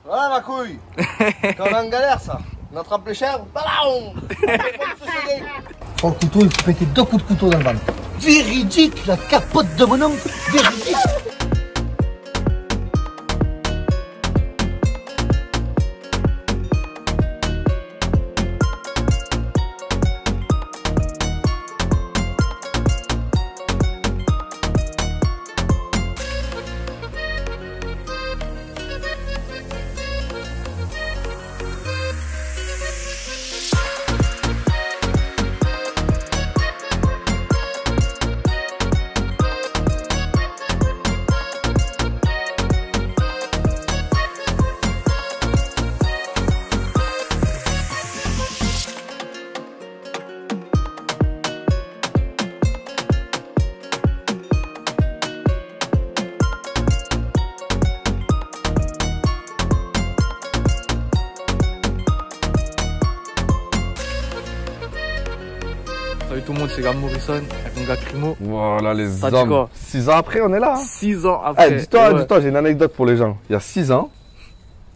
Voilà ma couille. Quand on est en galère, ça. On attrape les chèvres, balaon. Prends le couteau, il faut péter 2 coups de couteau dans le ventre. Véridique, la capote de mon homme. Véridique. Salut tout le monde, c'est Gab Morrison avec mon gars Crimo. Voilà les Ça dit hommes. quoi 6 ans après, on est là. Hein. 6 ans après. Hey, dis-toi, j'ai une anecdote pour les gens. Il y a 6 ans,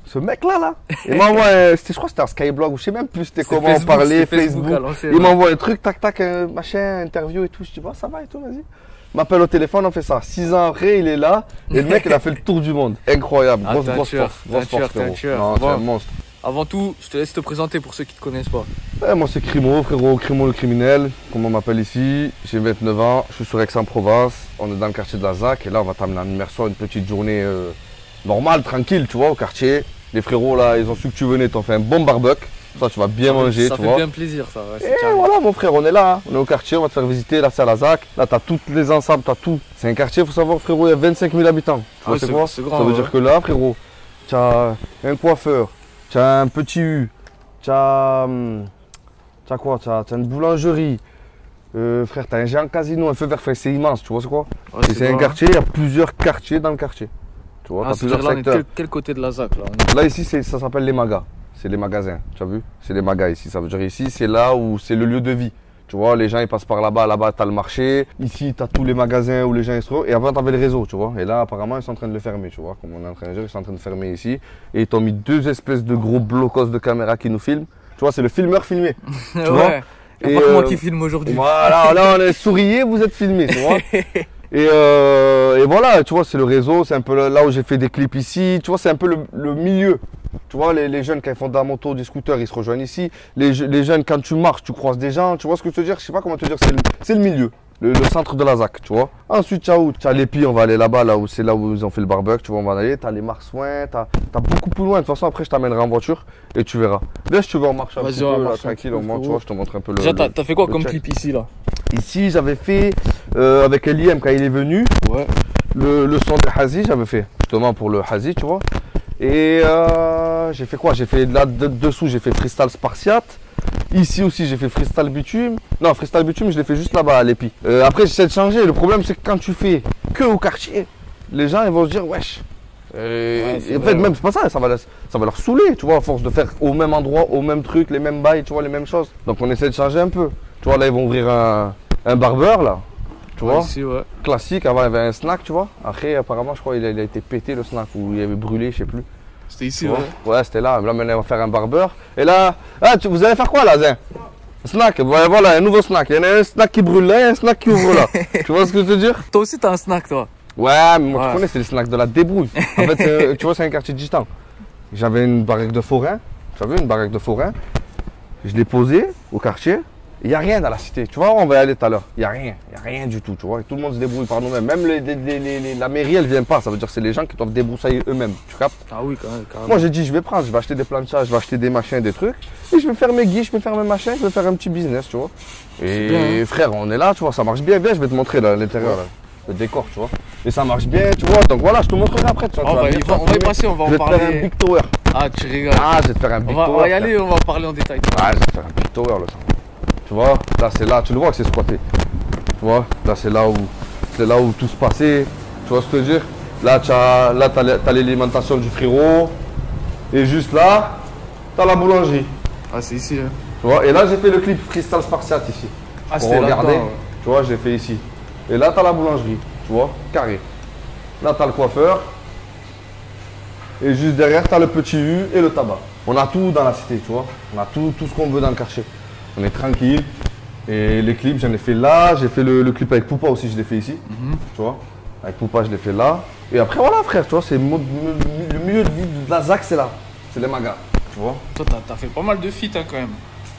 ce mec-là, il m'envoie, je crois que c'était un Skyblog ou je sais même plus c'était comment on parlait, Facebook. Il m'envoie un truc, tac, tac, machin, interview et tout. Je dis, bon, ça va et tout, vas-y. Il m'appelle au téléphone, on fait ça. 6 ans après, il est là et le mec, il a fait le tour du monde. Incroyable, grosse force. Grosse force, frérot. Non, c'est un monstre. Avant tout, je te laisse te présenter pour ceux qui ne te connaissent pas. Moi c'est Crimo, frérot, Crimo le criminel, comme on m'appelle ici. J'ai 29 ans, je suis sur Aix-en-Provence, on est dans le quartier de la ZAC et là on va t'amener en immersion, une petite journée normale, tranquille, tu vois, au quartier. Les frérots là, ils ont su que tu venais, t'ont fait un bon barbecue, ça tu vas bien manger, tu vois. Ça fait bien plaisir ça. Ouais, et voilà mon frère, on est là, hein. On est au quartier, on va te faire visiter, là c'est à la ZAC, là t'as tous les ensembles, t'as tout. C'est un quartier, il faut savoir frérot, il y a 25 000 habitants. Tu vois c'est quoi? Grand, ça veut dire que là frérot, tu as un coiffeur, tu as un petit U. T'as quoi? T'as une boulangerie. Frère, t'as un géant casino, un feu vert, c'est immense, tu vois c'est quoi? Ouais, c'est un quartier, il y a plusieurs quartiers dans le quartier. Tu vois, t'as plusieurs secteurs. Quel côté de la ZAC là? Là ici, ça s'appelle les magas. C'est les magasins, tu as vu? C'est les magas ici, ça veut dire ici, c'est là où c'est le lieu de vie. Tu vois, les gens ils passent par là-bas, là-bas t'as le marché. Ici t'as tous les magasins où les gens ils se trouvent. Et avant t'avais le réseau, tu vois. Et là apparemment ils sont en train de le fermer, tu vois. Comme on est en train de dire, ils sont en train de fermer ici. Et ils t'ont mis 2 espèces de gros blocos de caméras qui nous filment. Tu vois, c'est le filmeur filmé. Tu vois. Et pas moi qui filme aujourd'hui. Voilà, là on est souriez, vous êtes filmé, tu vois. Et voilà, tu vois, c'est le réseau, c'est un peu là où j'ai fait des clips ici. Tu vois, c'est un peu le milieu. Tu vois, les jeunes qui font de la moto, des scooters, ils se rejoignent ici. Les jeunes, quand tu marches, tu croises des gens. Tu vois ce que je veux te dire? Je sais pas comment te dire, c'est le milieu. Le centre de la ZAC, tu vois. Ensuite, tu as les Pis, on va aller là-bas, c'est là où ils ont fait le barbecue, tu vois, on va aller. Tu as les Marsouins, tu as beaucoup plus loin. De toute façon, après, je t'amènerai en voiture et tu verras. Là, si tu veux, on marche un petit peu, là, tranquille, on monte, tu vois, je te montre un peu le. Déjà, t'as fait quoi comme clip ici, là? Ici, j'avais fait avec Eliem quand il est venu. Ouais. Le son de Hazi, j'avais fait, justement pour le Hazi, tu vois. Et j'ai fait quoi? J'ai fait là dessous, j'ai fait freestyle spartiate. Ici aussi, j'ai fait freestyle bitume. Non, freestyle bitume, je l'ai fait juste là-bas à l'Épi. Après, j'essaie de changer. Le problème, c'est que quand tu fais que au quartier, les gens ils vont se dire wesh. Ouais, en fait, même c'est pas ça, ça va leur saouler, tu vois, à force de faire au même endroit, au même truc, les mêmes bails, tu vois, les mêmes choses. Donc on essaie de changer un peu. Tu vois, là, ils vont ouvrir un barbeur là. Tu vois, ici, ouais. Classique, avant il y avait un snack, tu vois. Après, apparemment, je crois qu'il a été pété le snack ou il avait brûlé, je sais plus. C'était ici, ouais. Ouais, c'était là. Là, maintenant, on va faire un barbeur. Et là, vous allez faire quoi là, Zin? Snack, voilà, un nouveau snack. Il y en a un snack qui brûle là et un snack qui ouvre là. Tu vois ce que je veux dire? Toi aussi, t'as un snack, toi? Ouais, mais moi, tu connais, c'est le snack de la débrouille. En fait, tu vois, c'est un quartier distant. J'avais une baraque de forain. Tu as vu, une baraque de forain. Je l'ai posée au quartier. Il n'y a rien dans la cité. Tu vois, on va y aller tout à l'heure. Il n'y a rien du tout. Tu vois, et tout le monde se débrouille par nous-mêmes. Même la mairie, elle ne vient pas. Ça veut dire que c'est les gens qui doivent débroussailler eux-mêmes. Tu captes? Ah oui, quand même. Moi, j'ai dit, je vais acheter des planchages, je vais acheter des machins, des trucs. Et je vais faire mes guiches, je vais faire mes machins, je vais faire un petit business, tu vois. Et bien, hein. Frère, on est là, tu vois, ça marche bien. Viens, je vais te montrer là, à l'intérieur, le décor, tu vois. Et ça marche bien, tu vois. Donc voilà, je te montrerai après. Tu vois, on va y passer, on va en parler. Je vais te faire un big tower. Ah, tu rigoles. Ah, je vais te faire un big tower. On va y aller, on va en parler en détail. Ah, je vais te faire un big tower, là. Tu vois, là c'est là, tu le vois que c'est squatté. Tu vois, là c'est là où tout se passait. Tu vois ce que je veux dire? Là, t'as l'alimentation du frérot. Et juste là, t'as la boulangerie. Ah, c'est ici, hein. Tu vois, et là j'ai fait le clip freestyle spartiate ici. Ah, pour regarder. Ouais. Tu vois, j'ai fait ici. Et là, t'as la boulangerie. Tu vois, carré. Là, t'as le coiffeur. Et juste derrière, tu as le petit U et le tabac. On a tout dans la cité, tu vois. On a tout ce qu'on veut dans le quartier. On est tranquille. Et les clips, j'en ai fait là. J'ai fait le clip avec Poupa aussi, je l'ai fait ici. Tu vois. Avec Poupa, je l'ai fait là. Et après, voilà, frère, tu vois, c'est le milieu de vie de la ZAC, c'est là. C'est les magas, tu vois. Toi, t'as fait pas mal de feats hein, quand même.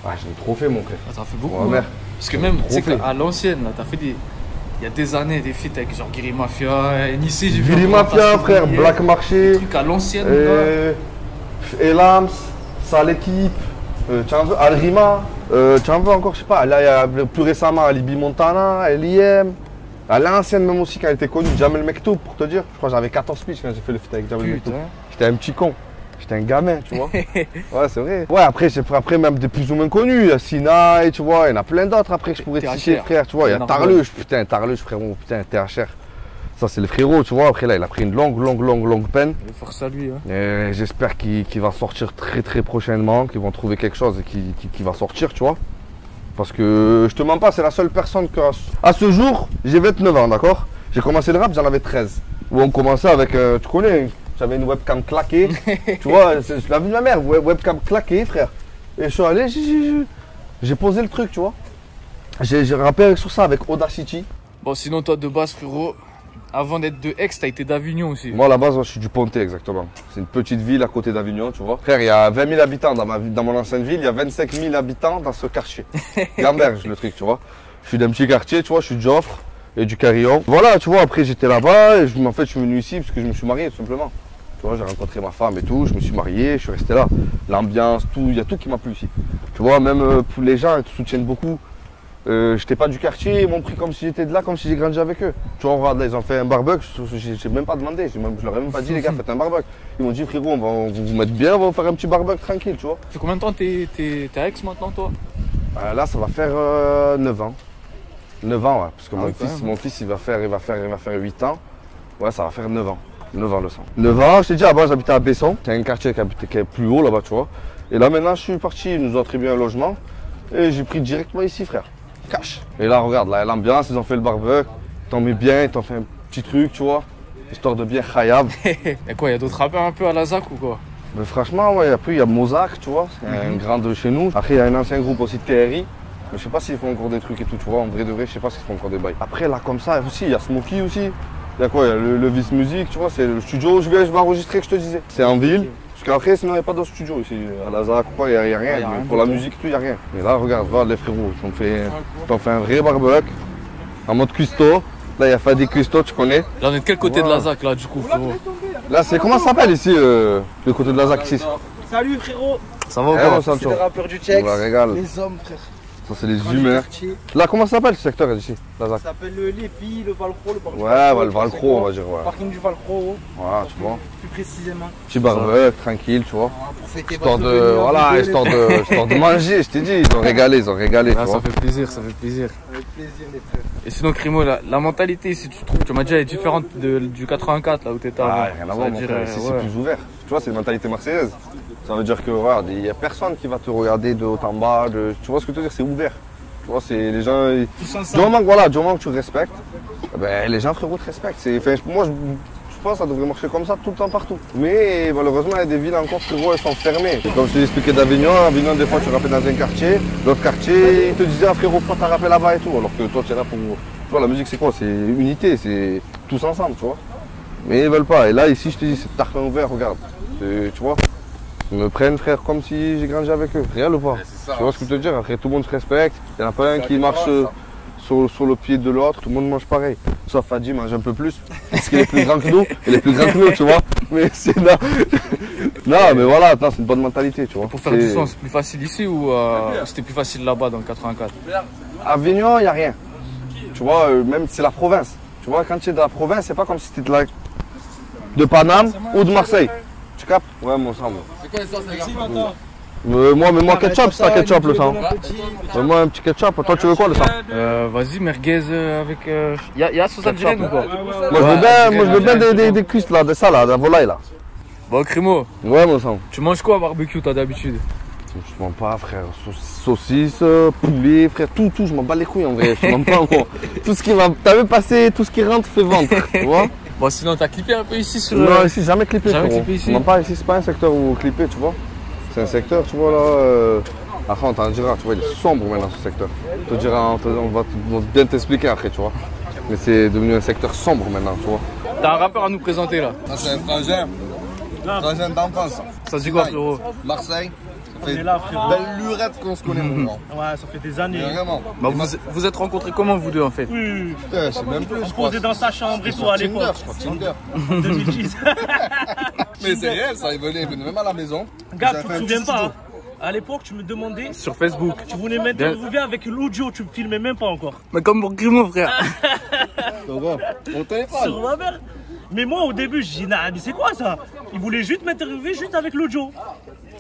Ouais, j'en ai trop fait, mon frère. Ah, t'as fait beaucoup. Ouais, hein. merde. Parce que même, tu sais fait. qu'à l'ancienne, là, t'as fait des. Il y a des années, des feats avec genre Guiri Mafia, Nice, j'ai vu. Guiri Mafia, frère, Black Marché. Des trucs à l'ancienne, là. Elams, Sale Équipe, tu en veux, Alrima, tu en veux encore, je sais pas, là il y a plus récemment Alibi Montana, LIM, à l'ancienne même aussi quand elle était connue, Jamel Mektoub pour te dire, je crois que j'avais 14 piges quand j'ai fait le feat avec Jamel Mektoub. J'étais un petit con, j'étais un gamin, tu vois. Ouais, c'est vrai. Ouais, après même des plus ou moins connus, il y a Sinai, tu vois, il y en a plein d'autres après que je pourrais te citer, frère, tu vois, il y a Tarluche, putain, frérot, putain, THR. Ça, c'est le frérot, tu vois. Après, là, il a pris une longue peine. Force à lui. Hein. Et j'espère qu'il va sortir très prochainement, qu'ils vont trouver quelque chose et qu'il va sortir, tu vois. Parce que je te mens pas, c'est la seule personne que. À ce jour, j'ai 29 ans, d'accord. J'ai commencé le rap, j'en avais 13. Où on commençait avec, tu connais, j'avais une webcam claquée. Tu vois, c'est la vie de ma mère, webcam claquée, frère. Et je suis allé, j'ai posé le truc, tu vois. J'ai rappé sur ça avec Audacity. Bon, sinon, toi, de base, frérot. Avant d'être de Aix, t'as été d'Avignon aussi. Moi, à la base, je suis du Pontet, exactement. C'est une petite ville à côté d'Avignon, tu vois. Frère, il y a 20 000 habitants dans mon ancienne ville. Il y a 25 000 habitants dans ce quartier. Gamberge, le truc, tu vois. Je suis d'un petit quartier, tu vois. Je suis de Joffre et du Carillon. Voilà, tu vois. Après, j'étais là-bas et en fait, je suis venu ici parce que je me suis marié, tout simplement. Tu vois, j'ai rencontré ma femme et tout. Je me suis marié, je suis resté là. L'ambiance, tout, il y a tout qui m'a plu ici. Tu vois, même pour les gens, ils te soutiennent beaucoup. J'étais pas du quartier, ils m'ont pris comme si j'étais de là, comme si j'ai grandi avec eux. Tu vois, regarde là, ils ont fait un barbecue, j'ai même pas demandé, je leur ai même pas dit, les gars, faites un barbecue. Ils m'ont dit, frérot, on va vous mettre bien, on va faire un petit barbecue tranquille, tu vois. Ça fait combien de temps t'es à Aix maintenant, toi? Là, ça va faire 9 ans. 9 ans, ouais, parce que mon fils, il va faire 8 ans. Ouais, ça va faire 9 ans. 9 ans le sang. 9 ans, je t'ai dit, avant, j'habitais à Besson. C'est un quartier qui est plus haut là-bas, tu vois. Et là, maintenant, je suis parti, ils nous ont attribué un logement. Et j'ai pris directement ici, frère. Cash. Et là, regarde, là, l'ambiance, ils ont fait le barbecue, t'en mets bien, ils t'ont fait un petit truc, tu vois, histoire de bien khayab. Et quoi, il y a d'autres rappeurs un peu à la ZAC ou quoi? Mais franchement, ouais, après, il y a Mozart, tu vois, c'est un grand de chez nous. Après, il y a un ancien groupe aussi, TRI, mais je sais pas s'ils font encore des trucs et tout, tu vois, en vrai de vrai, je sais pas s'ils font encore des bails. Après, là, comme ça, aussi, il y a Smokey aussi. Il y a quoi? Il y a le Vice Music, tu vois, c'est le studio où je vais enregistrer, que je te disais. C'est en ville. Parce qu'après, sinon, il n'y a pas d'autre studio ici. À la ZAC, il n'y a rien. Pour la musique, tout, il n'y a rien. Mais là, regarde les frérots. Ils ont fait un vrai barbecue. En mode cuistot. Là, il y a Fadi Cuistot, tu connais. Là, on est de quel côté de la ZAC, là, du coup, frérot? Là, c'est comment ça s'appelle ici, le côté de la ZAC ici? Salut, frérot. Ça va ou quoi? C'est le rappeur du Tchex. On la régale. Les hommes, frère. Ça, c'est les humains. Là, comment ça s'appelle ce secteur ici, la ZAC? Ça s'appelle l'Épi, le Valcro, le parking. Ouais, le Valcro, on va dire. Ouais. Parking du Valcro. Voilà, tu vois. Plus précisément. Petit barbecue, tranquille, tu vois. Pour fêter Histoire votre de, venue, voilà, histoire de manger, je t'ai dit. Ils ont régalé, tu Ah, vois. ça fait plaisir, ça fait plaisir. Avec plaisir, les frères. Et sinon, Crimo, la mentalité ici, tu trouves, tu m'as dit, elle est différente du 84, là où t'étais avant. Ah, rien à voir, mon frère. Ici, c'est plus ouvert. Tu vois, c'est une mentalité marseillaise. Ça veut dire que, regarde, il n'y a personne qui va te regarder de haut en bas. Tu vois ce que je veux dire? C'est ouvert. Tu vois, c'est les gens. Du moment que tu respectes, ben, les gens, frérot, te respectent. Moi, je pense que ça devrait marcher comme ça tout le temps, partout. Mais malheureusement, il y a des villes encore, frérot, elles sont fermées. Et comme je t'ai expliqué d'Avignon, des fois, tu rappelles dans un quartier, l'autre quartier, ils te disaient, ah, frérot, pourquoi t'as rappelé là-bas et tout. Alors que toi, tu es là pour. Tu vois, la musique, c'est quoi? C'est unité, c'est tous ensemble, tu vois. Mais ils veulent pas. Et là, ici, je te dis, c'est tarpin ouvert, regarde. Tu vois? Ils me prennent, frère, comme si j'ai grandi avec eux. Réel ou pas? Tu vois ce que je veux te dire? Après, tout le monde se respecte. Il n'y en a pas un qui marche sur le pied de l'autre. Tout le monde mange pareil. Sauf Fadi mange un peu plus. Parce qu'il est plus grand que nous. Il est plus grand que nous, tu vois. Mais c'est là. Non, mais voilà, c'est une bonne mentalité, tu vois. Pour faire du son, c'est plus facile ici ou c'était plus facile là-bas dans le 84? À Avignon, il n'y a rien. Tu vois, même c'est la province. Tu vois, quand tu es de la province, c'est pas comme si tu étais de Paname ou de Marseille. Tu captes? Ouais, mon sang. C'est quoi les sauces, les gars? Moi, ketchup, c'est pas ketchup le sang. Moi, un petit ketchup. Toi, tu veux quoi le sang? Vas-y, merguez avec. Y'a sauce algérienne ou quoi? Moi, je veux bien des cuisses là, de ça là, de la volaille là. Bon, Crimo. Ouais, mon sang. Tu manges quoi à barbecue, toi, d'habitude? Je m'en pas, frère. Saucisse, poulet, frère, tout, je m'en bats les couilles en vrai. Je m'en pas, moi. Tout ce qui va. T'as vu passer, tout ce qui rentre fait ventre, tu vois? Bon, sinon, t'as clippé un peu ici sur. Non, ici, jamais clippé. Jamais frérot. clippé ici. Non, pas ici, c'est pas un secteur où clipper, tu vois. C'est un secteur, tu vois là. Après, on t'en dira, tu vois, il est sombre maintenant ce secteur. On te dira, on va bien t'expliquer après, tu vois. Mais c'est devenu un secteur sombre maintenant, tu vois. T'as un rappeur à nous présenter là. Ça, c'est un frangin. Frangin d'enfance. Ça dit quoi, frérot? Marseille. Ça On fait est là, frérot. belle lurette qu'on se connaît, mon grand. Ouais, ça fait des années. Vraiment. Bah, vous êtes rencontrés comment, vous deux, en fait? Oui, Putain, c'est même plus, on je crois. posait dans sa chambre et tout à Tinder, l'époque. je crois, Tinder. En 2010. Mais c'est réel, ça, il venait même à la maison. Gars, Ils tu avaient te fait un souviens petit pas, studio. hein, à l'époque, tu me demandais, Sur Facebook. tu voulais m'interviewer avec l'audio, tu me filmais même pas encore. Mais comme pour Grimaud, frère. Donc, bon, on téléphone. Sur ma mère. Mais moi, au début, je dis, nah, mais c'est quoi ça? Il voulait juste m'interviewer juste avec l'audio.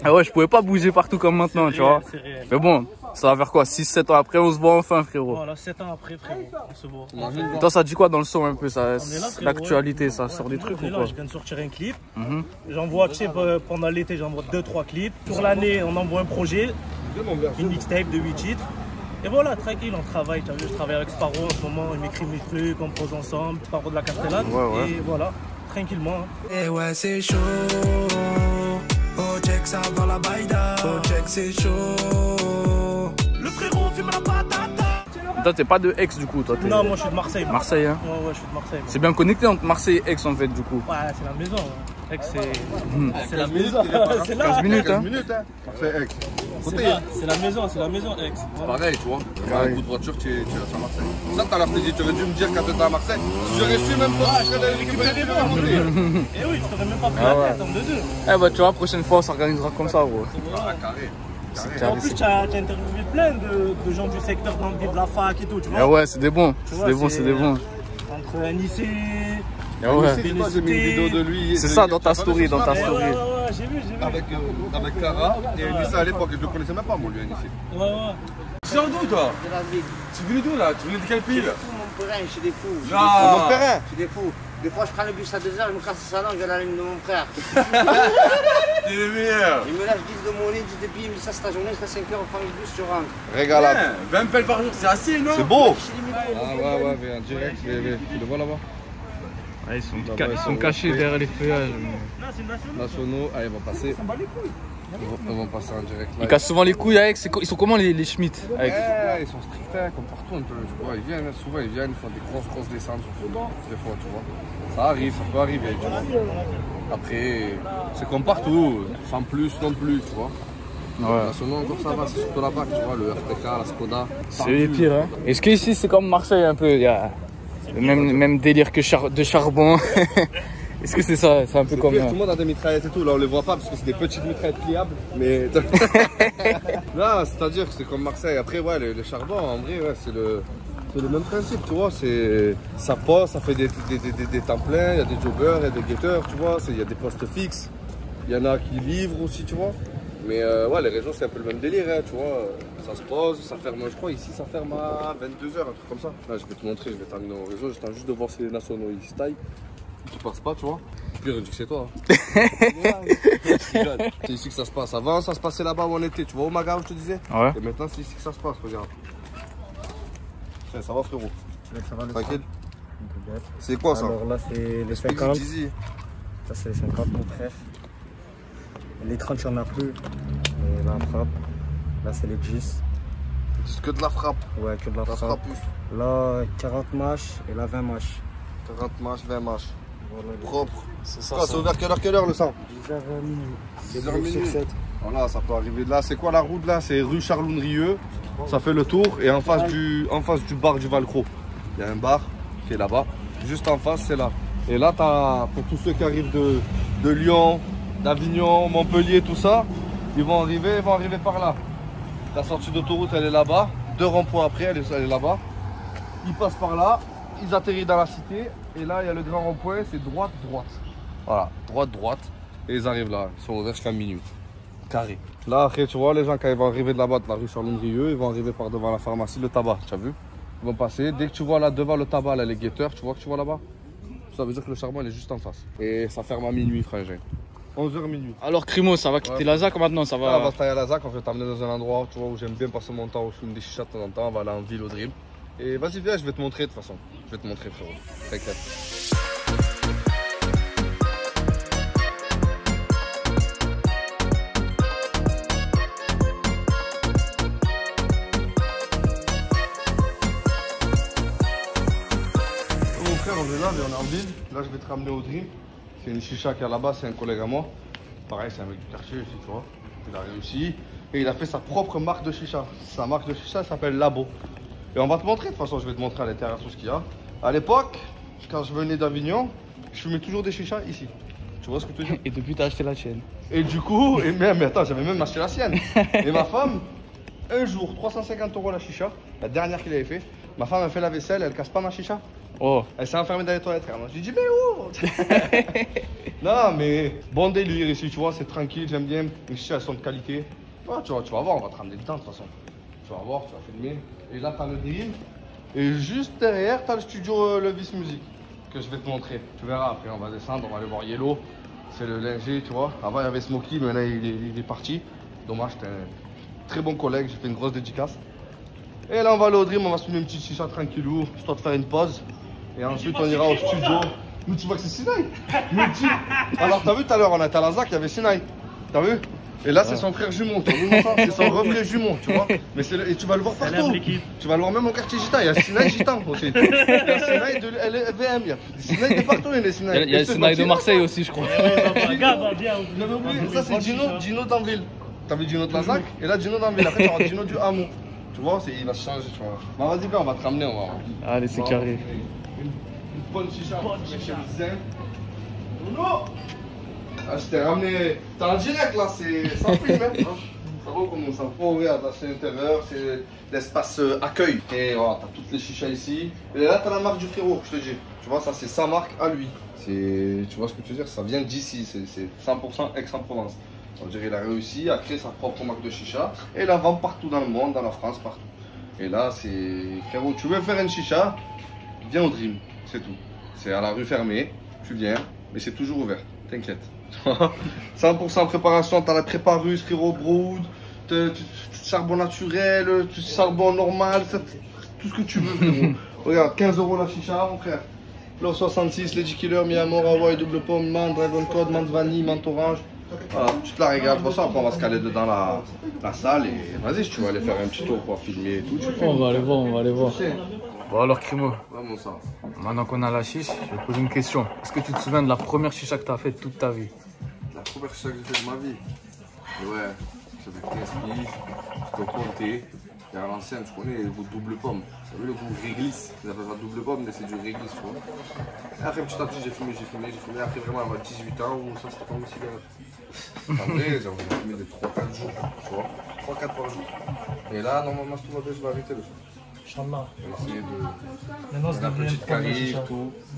Ah ouais, je pouvais pas bouger partout comme maintenant, tu vois. C'est réel. Mais bon, ça va faire quoi? 6-7 ans après, on se voit enfin, frérot. Voilà, 7 ans après, frérot, on se voit. Toi, ça dit quoi dans le son un peu? Ça, On est là, frérot. l'actualité, ça sort des trucs On est ou là, quoi? je viens de sortir un clip. Mhm. J'envoie, tu sais, pendant l'été, j'envoie 2-3 clips. Sur l'année, on envoie un projet, une mixtape de 8 titres. Et voilà, tranquille, on travaille. Tu as vu, je travaille avec Sparrow en ce moment, il m'écrit mes trucs, on pose ensemble, Sparrow de la Castellane. Ouais, ouais. Et voilà, tranquillement. Hein. Et ouais, c'est chaud. Oh, check ça dans la baïda. Oh, check, c'est chaud. Le frérot fume la patata. Toi, t'es pas de Aix du coup, toi, t'es Non, moi je suis de Marseille. moi. Marseille, hein? Ouais, je suis de Marseille. C'est bien connecté entre Marseille et Aix en fait, du coup. Ouais, c'est la maison. Hein. Aix, c'est la maison. C'est 15 là. minutes, 15 hein? minutes, hein. Parfait, ex. C'est là, c'est la maison, Aix. Voilà. Pareil, tu vois. Un coup de voiture, tu es à Marseille. Ça, tout à l'heure, tu aurais dû me dire quand tu étais à Marseille. Si j'aurais su même pas, je serais dans l'équipe de monter. Et oui, je t'aurais même pas pris Ah la ouais. tête en 2-2. Eh bah, tu vois, prochaine fois, on s'organisera comme ça, gros. Ah, carré. Et en plus, tu as interviewé plein de gens du secteur dans le de la fac et tout, tu vois. Eh ouais, c'est des bons. Tu C'est vois, des bons, c'est des bons. Entre Anissé. Eh ouais. J'ai mis une vidéo de lui. C'est ça dans ta story, dans ta Ouais, story. j'ai vu. Avec Clara et Anissa à l'époque. Je le connaissais même pas, moi, lui, Anissa. Ouais. Tu viens d'où toi? Tu venais d'où là? Tu venais de quel pays là? Mon frère, je suis des fous. Non. Mon père, Je suis des fous. Des fois, je prends le bus à 2h, je me casse le salon, je vais à la ligne de mon frère. T'es le meilleur. Il me lâche 10 de monnaie, 10 de billets, mais ça, c'est ta journée, jusqu'à 5h, on prend le bus, je rentre. régalade. 20 pelles par jour, c'est assez non? C'est beau. Je suis limité. Ah ouais, mais en direct, tu le vois là-bas. Ah, ils sont, Là-bas, ils sont cachés derrière les feuillages. Là, c'est une nationale. Nationaux, ah, ils vont passer. Ils vont passer en direct. Ils cassent souvent les couilles avec. Ils sont comment les Schmitt avec... Ils sont stricts, hein, comme partout un peu. Tu vois, ils viennent, souvent ils viennent, ils font des grosses descentes. Des fois, tu vois. Ça arrive, ça peut arriver. Tu vois. Après, c'est comme partout, sans plus non plus, tu vois. Ouais. Nationaux, encore ça va, c'est surtout là-bas, tu vois, le RTK, la Skoda. C'est les pires, hein. Est-ce qu'ici c'est comme Marseille un peu? Il y a le même délire que de charbon. Est-ce que c'est ça? C'est un peu C'est comme. pire, tout le monde a des mitraillettes et tout, là on les voit pas parce que c'est des petites mitraillettes pliables, mais... Non, c'est-à-dire que c'est comme Marseille, après ouais, le charbon, en vrai, ouais, c'est le même principe, tu vois, ça pose, ça fait des temps pleins, il y a des jobbers, il y a des guetteurs, tu vois, il y a des postes fixes, il y en a qui livrent aussi, tu vois. Mais ouais, les réseaux c'est un peu le même délire, hein, tu vois, ça se pose, ça ferme, je crois ici ça ferme à 22h, un truc comme ça. Là je vais te montrer, je vais t'amener au réseau, j'attends juste de voir si les nationaux ils se taillent. Tu passes pas, tu vois. Pire, je dis que c'est toi. C'est ici que ça se passe. Avant, ça se passait là-bas où on était. Tu vois, au Maga où je te disais. Ouais. Et maintenant, c'est ici que ça se passe. Regarde. Tiens, ça va, frérot? Ça va, le Tranquille. sang. C'est quoi ça? Alors là, c'est les Speak 50. Easy. Ça, c'est les 50, mon frère. Les 30, il n'y en a plus. Et la frappe. Là, c'est les 10. C'est que de la frappe. Ouais, que de la La frappe. frappe plus. Là, 40 matchs et là, 20 matchs. 40 matchs, 20 matchs. Voilà, Propre. C'est ça. Quoi, c'est ouvert quelle heure le sang? 10h minuit. 10h minuit. Voilà, ça peut arriver de là. C'est quoi la route là? C'est rue Charloune-Rieux. Ça fait le tour et en face du bar du Valcro. Il y a un bar qui est là-bas. Juste en face, c'est là. Et là, pour tous ceux qui arrivent de Lyon, d'Avignon, Montpellier, tout ça, ils vont arriver par là. La sortie d'autoroute, elle est là-bas. 2 ronds-points après, elle est là-bas. Ils passent par là, ils atterrissent dans la cité. Et là, il y a le grand rond-point, c'est droite. Voilà, droite. Et ils arrivent là, ils sont ouverts jusqu'à minuit. Carré. Là, après, tu vois, les gens, quand ils vont arriver de là-bas, de la rue Charloune-Rieux, ils vont arriver par devant la pharmacie, le tabac, tu as vu? Ils vont passer. Dès que tu vois là, devant le tabac, là, les guetteurs, tu vois que tu vois là-bas? Ça veut dire que le charbon, il est juste en face. Et ça ferme à minuit, frangin. 11h minuit. Alors, Crimo, ça va quitter la ZAC maintenant? Ça On va va. se tailler à la ZAC, on va t'amener dans un endroit tu vois, où j'aime bien passer mon temps, où je fume des chichas de temps en temps, on va aller en ville au dribble. Et vas-y, viens, je vais te montrer de toute façon. Je vais te montrer, frérot. T'inquiète. là, on est en ville. Là, je vais te ramener au Dream. C'est une chicha qui est là-bas, c'est un collègue à moi. Pareil, c'est un mec du quartier aussi, tu vois. Il a réussi. Et il a fait sa propre marque de chicha. Sa marque de chicha s'appelle Labo. Et on va te montrer, de toute façon, je vais te montrer à l'intérieur tout ce qu'il y a. À l'époque, quand je venais d'Avignon, je fumais toujours des chichas ici. Tu vois ce que je veux dire? Et depuis, t'as acheté la tienne. Et du coup, mais attends, j'avais même acheté la sienne. Et ma femme, un jour, 350 € la chicha, la dernière qu'il avait fait. Ma femme a fait la vaisselle, elle casse pas ma chicha. Oh. Elle s'est enfermée dans les toilettes. Je lui ai dit, mais où? Non, mais bon délire ici, tu vois, c'est tranquille, j'aime bien. Les chichas, elles sont de qualité. Ouais, tu vas voir, on va te ramener dedans de toute façon. Tu vas voir, tu vas filmer. Et là, t'as le Dream. Et juste derrière, t'as le studio Levis Music que je vais te montrer. Tu verras, après, on va descendre, on va aller voir Yellow. C'est le linger, tu vois. Avant, il y avait Smokey, mais là, il est parti. Dommage, c'était un très bon collègue. J'ai fait une grosse dédicace. Et là, on va aller au Dream, on va se fumer une petite chicha tranquillou, histoire de faire une pause. Et ensuite, on ira au studio. Mais tu vois que c'est Sinaï. Alors, t'as vu tout à l'heure, on était à la ZAC, il y avait Sinaï. T'as vu? Et là, c'est son frère jumeau, tu vois ça? C'est son reflet jumeau, tu vois. Mais et tu vas le voir partout. Tu vas le voir même au quartier Gitan. Il y a Sinaï Gitan aussi. Il y a Sinaï de LVM. Il y a Sinaï de partout, il y a Sinaï. Il y a Sinaï de Marseille aussi, je crois. Ça, c'est Gino d'Anville. T'as vu Gino de la ZAC? Et là, Gino d'Anville. Après, tu auras Gino du Hameau. Tu vois, il va se changer, tu vois. Bah, vas-y, on va te ramener, on va. Allez, c'est carré. Une bonne chicha. Non! Ah, je t'ai ramené. T'es en direct là, c'est sans film, hein? Ça va comment ça? Oh, regarde, là, c'est l'intérieur, c'est l'espace accueil. Et voilà, t'as toutes les chichas ici. Et là, t'as la marque du frérot, je te dis. Tu vois, ça, c'est sa marque à lui. Tu vois ce que tu veux dire? Ça vient d'ici, c'est 100% Aix-en-Provence. On dirait qu'il a réussi à créer sa propre marque de chicha et la vend partout dans le monde, dans la France, partout. Et là, c'est frérot, tu veux faire une chicha, viens au Dream, c'est tout. C'est à la rue fermée, tu viens, mais c'est toujours ouvert, t'inquiète. 100% préparation, t'as la préparus, frérot, brood, charbon naturel, charbon normal, tout ce que tu veux, frérot. Regarde, 15 € la chicha, mon frère. L'or 66, Lady Killer, Miamor, Hawaii, double pomme, menthe, Dragon Code, menthe vanille, menthe orange. Voilà, tu te la regardes, de toute façon, après on va se caler dedans la salle et vas-y, si tu vas aller faire un petit tour pour filmer et tout. On va aller voir, on va aller voir. Bon alors Crimo, maintenant qu'on a la chiche, je vais te poser une question. Est-ce que tu te souviens de la première chicha que tu as faite toute ta vie? La première chicha que j'ai faite de ma vie? Ouais, j'avais 15 piges, j'étais au comté. Et à l'ancienne, tu connais le goût double pomme. Vous savez le goût réglisse? Ils appellent ça double pomme, mais c'est du réglisse, tu vois. Et après, petit à petit, j'ai fumé. Après, vraiment, à 18 ans, où ça, c'était comme une cigarette. Après, j'avais fumé de 3-4 jours, tu vois. 3-4 par jour. Et là, normalement, tout va bien, je vais arrêter le soir. Inch'Allah. Je vais essayer de. Maintenant, c'est devenu un pro de la chicha.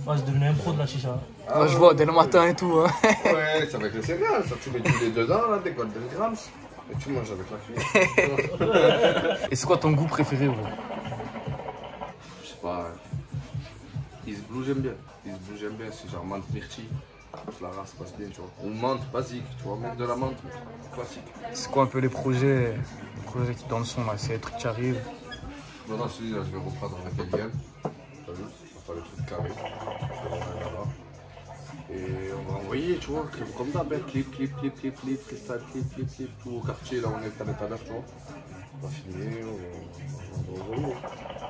Ouais, c'est devenu un pro de la chicha. Ah, je vois, dès le matin et tout. Hein. Ouais, c'est avec les céréales, ça, tu mets du lait dedans, là, des Golden Grams. Et tu manges avec la cuillère. Et c'est quoi ton goût préféré, gros? Je sais pas. Is Blue, j'aime bien. C'est genre menthe myrtille. La race passe bien, tu vois. Ou menthe basique, tu vois, même de la menthe classique. C'est quoi un peu les projets qui dans le son là? C'est les trucs qui arrivent? Maintenant, je te dis, là, je vais reprendre avec Eliane. T'as vu? On va faire le truc carré. Je vais revenir là-bas. Et on va envoyer, tu vois, comme d'hab, clip, freestyle, clip, tout au quartier, là on est à l'heure, tu vois. On va filmer, on va envoyer.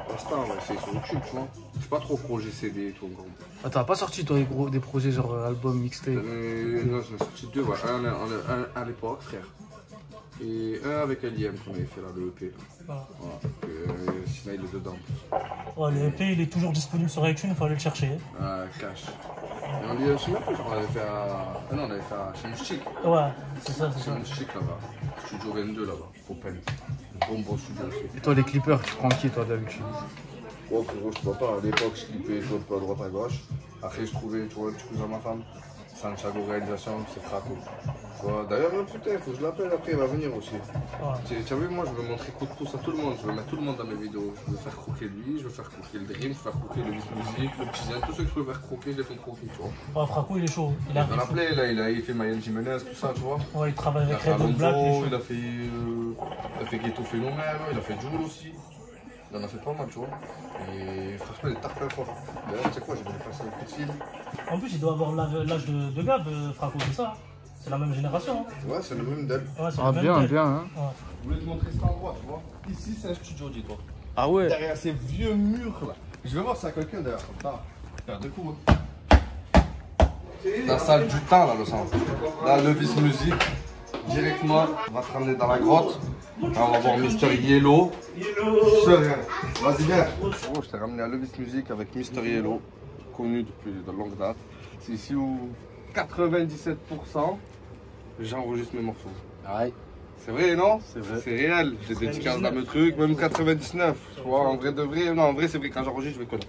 Pour l'instant, on va essayer sur YouTube, tu vois. Je suis pas trop projet CD et tout encore. Ah, t'as pas sorti toi des projets genre album, mixtape? Non, j'en ai sorti deux, ouais. Un à l'époque, frère. Et un avec LIM qu'on avait fait là, le EP. Voilà. Sinon il est dedans. Ouais, le EP il est toujours disponible sur iTunes, il faut aller le chercher. Cash. Et on lui a fait on avait fait à. Ah non, on avait fait à chez Moustique. Ouais, c'est ça. Chez Moustique là-bas. Studio 22 là-bas, Open. Bon studio aussi. Et toi les clippers, tu prends qui toi d'habitude? Ouais frérot, je sais pas, à l'époque je clippais, je vois un peu à droite à gauche. Après je trouvais, tu vois, un petit cousin à ma femme. Santiago Réalisation, c'est Fraco. D'ailleurs, putain, il faut que je l'appelle après, il va venir aussi. Tu as vu, moi je veux montrer coup de pouce à tout le monde, je veux mettre tout le monde dans mes vidéos. Je veux faire croquer lui, je veux faire croquer le Dream, je veux faire croquer le Music, le petit Zen, tous ceux que je peux faire croquer, je les fais croquer, tu vois. Ouais, Fraco il est chaud. Il a appelé, là, il fait Mayen Jimenez, tout ça, tu vois. Ouais, il travaille avec Red Black. Il a fait Ghetto Phénomène, il a fait Joule aussi. Il en a fait pas mal, tu vois. Et franchement, il est tarpin fort. D'ailleurs, tu sais quoi, j'ai voulu passer un coup de fil. En plus, il doit avoir l'âge de Gab, Fraco, c'est ça? C'est la même génération. Hein. Ouais, c'est le même d'elle. Ouais, ah, bien. Hein. Ouais. Je voulais te montrer cet endroit, tu vois. Ici, c'est un studio, dis-toi. Ah ouais? Derrière ces vieux murs là. Je vais voir si y a quelqu'un derrière comme ça. Faire deux coups. Hein. La salle du temps, là, le sang. Là, le Vis Music. Directement, on va te ramener dans la grotte. Là, on va voir Mister Yellow. Serein. Vas-y, viens. Oh, je t'ai ramené à Levis Music avec Mister Yellow, connu depuis de longue date. C'est ici où 97% j'enregistre mes morceaux. Ouais. C'est vrai, non? C'est vrai. C'est réel. J'ai dédicace dans mes trucs, même 99. Tu vois, en vrai de vrai. Non, en vrai, c'est vrai, quand j'enregistre, je vais connaître.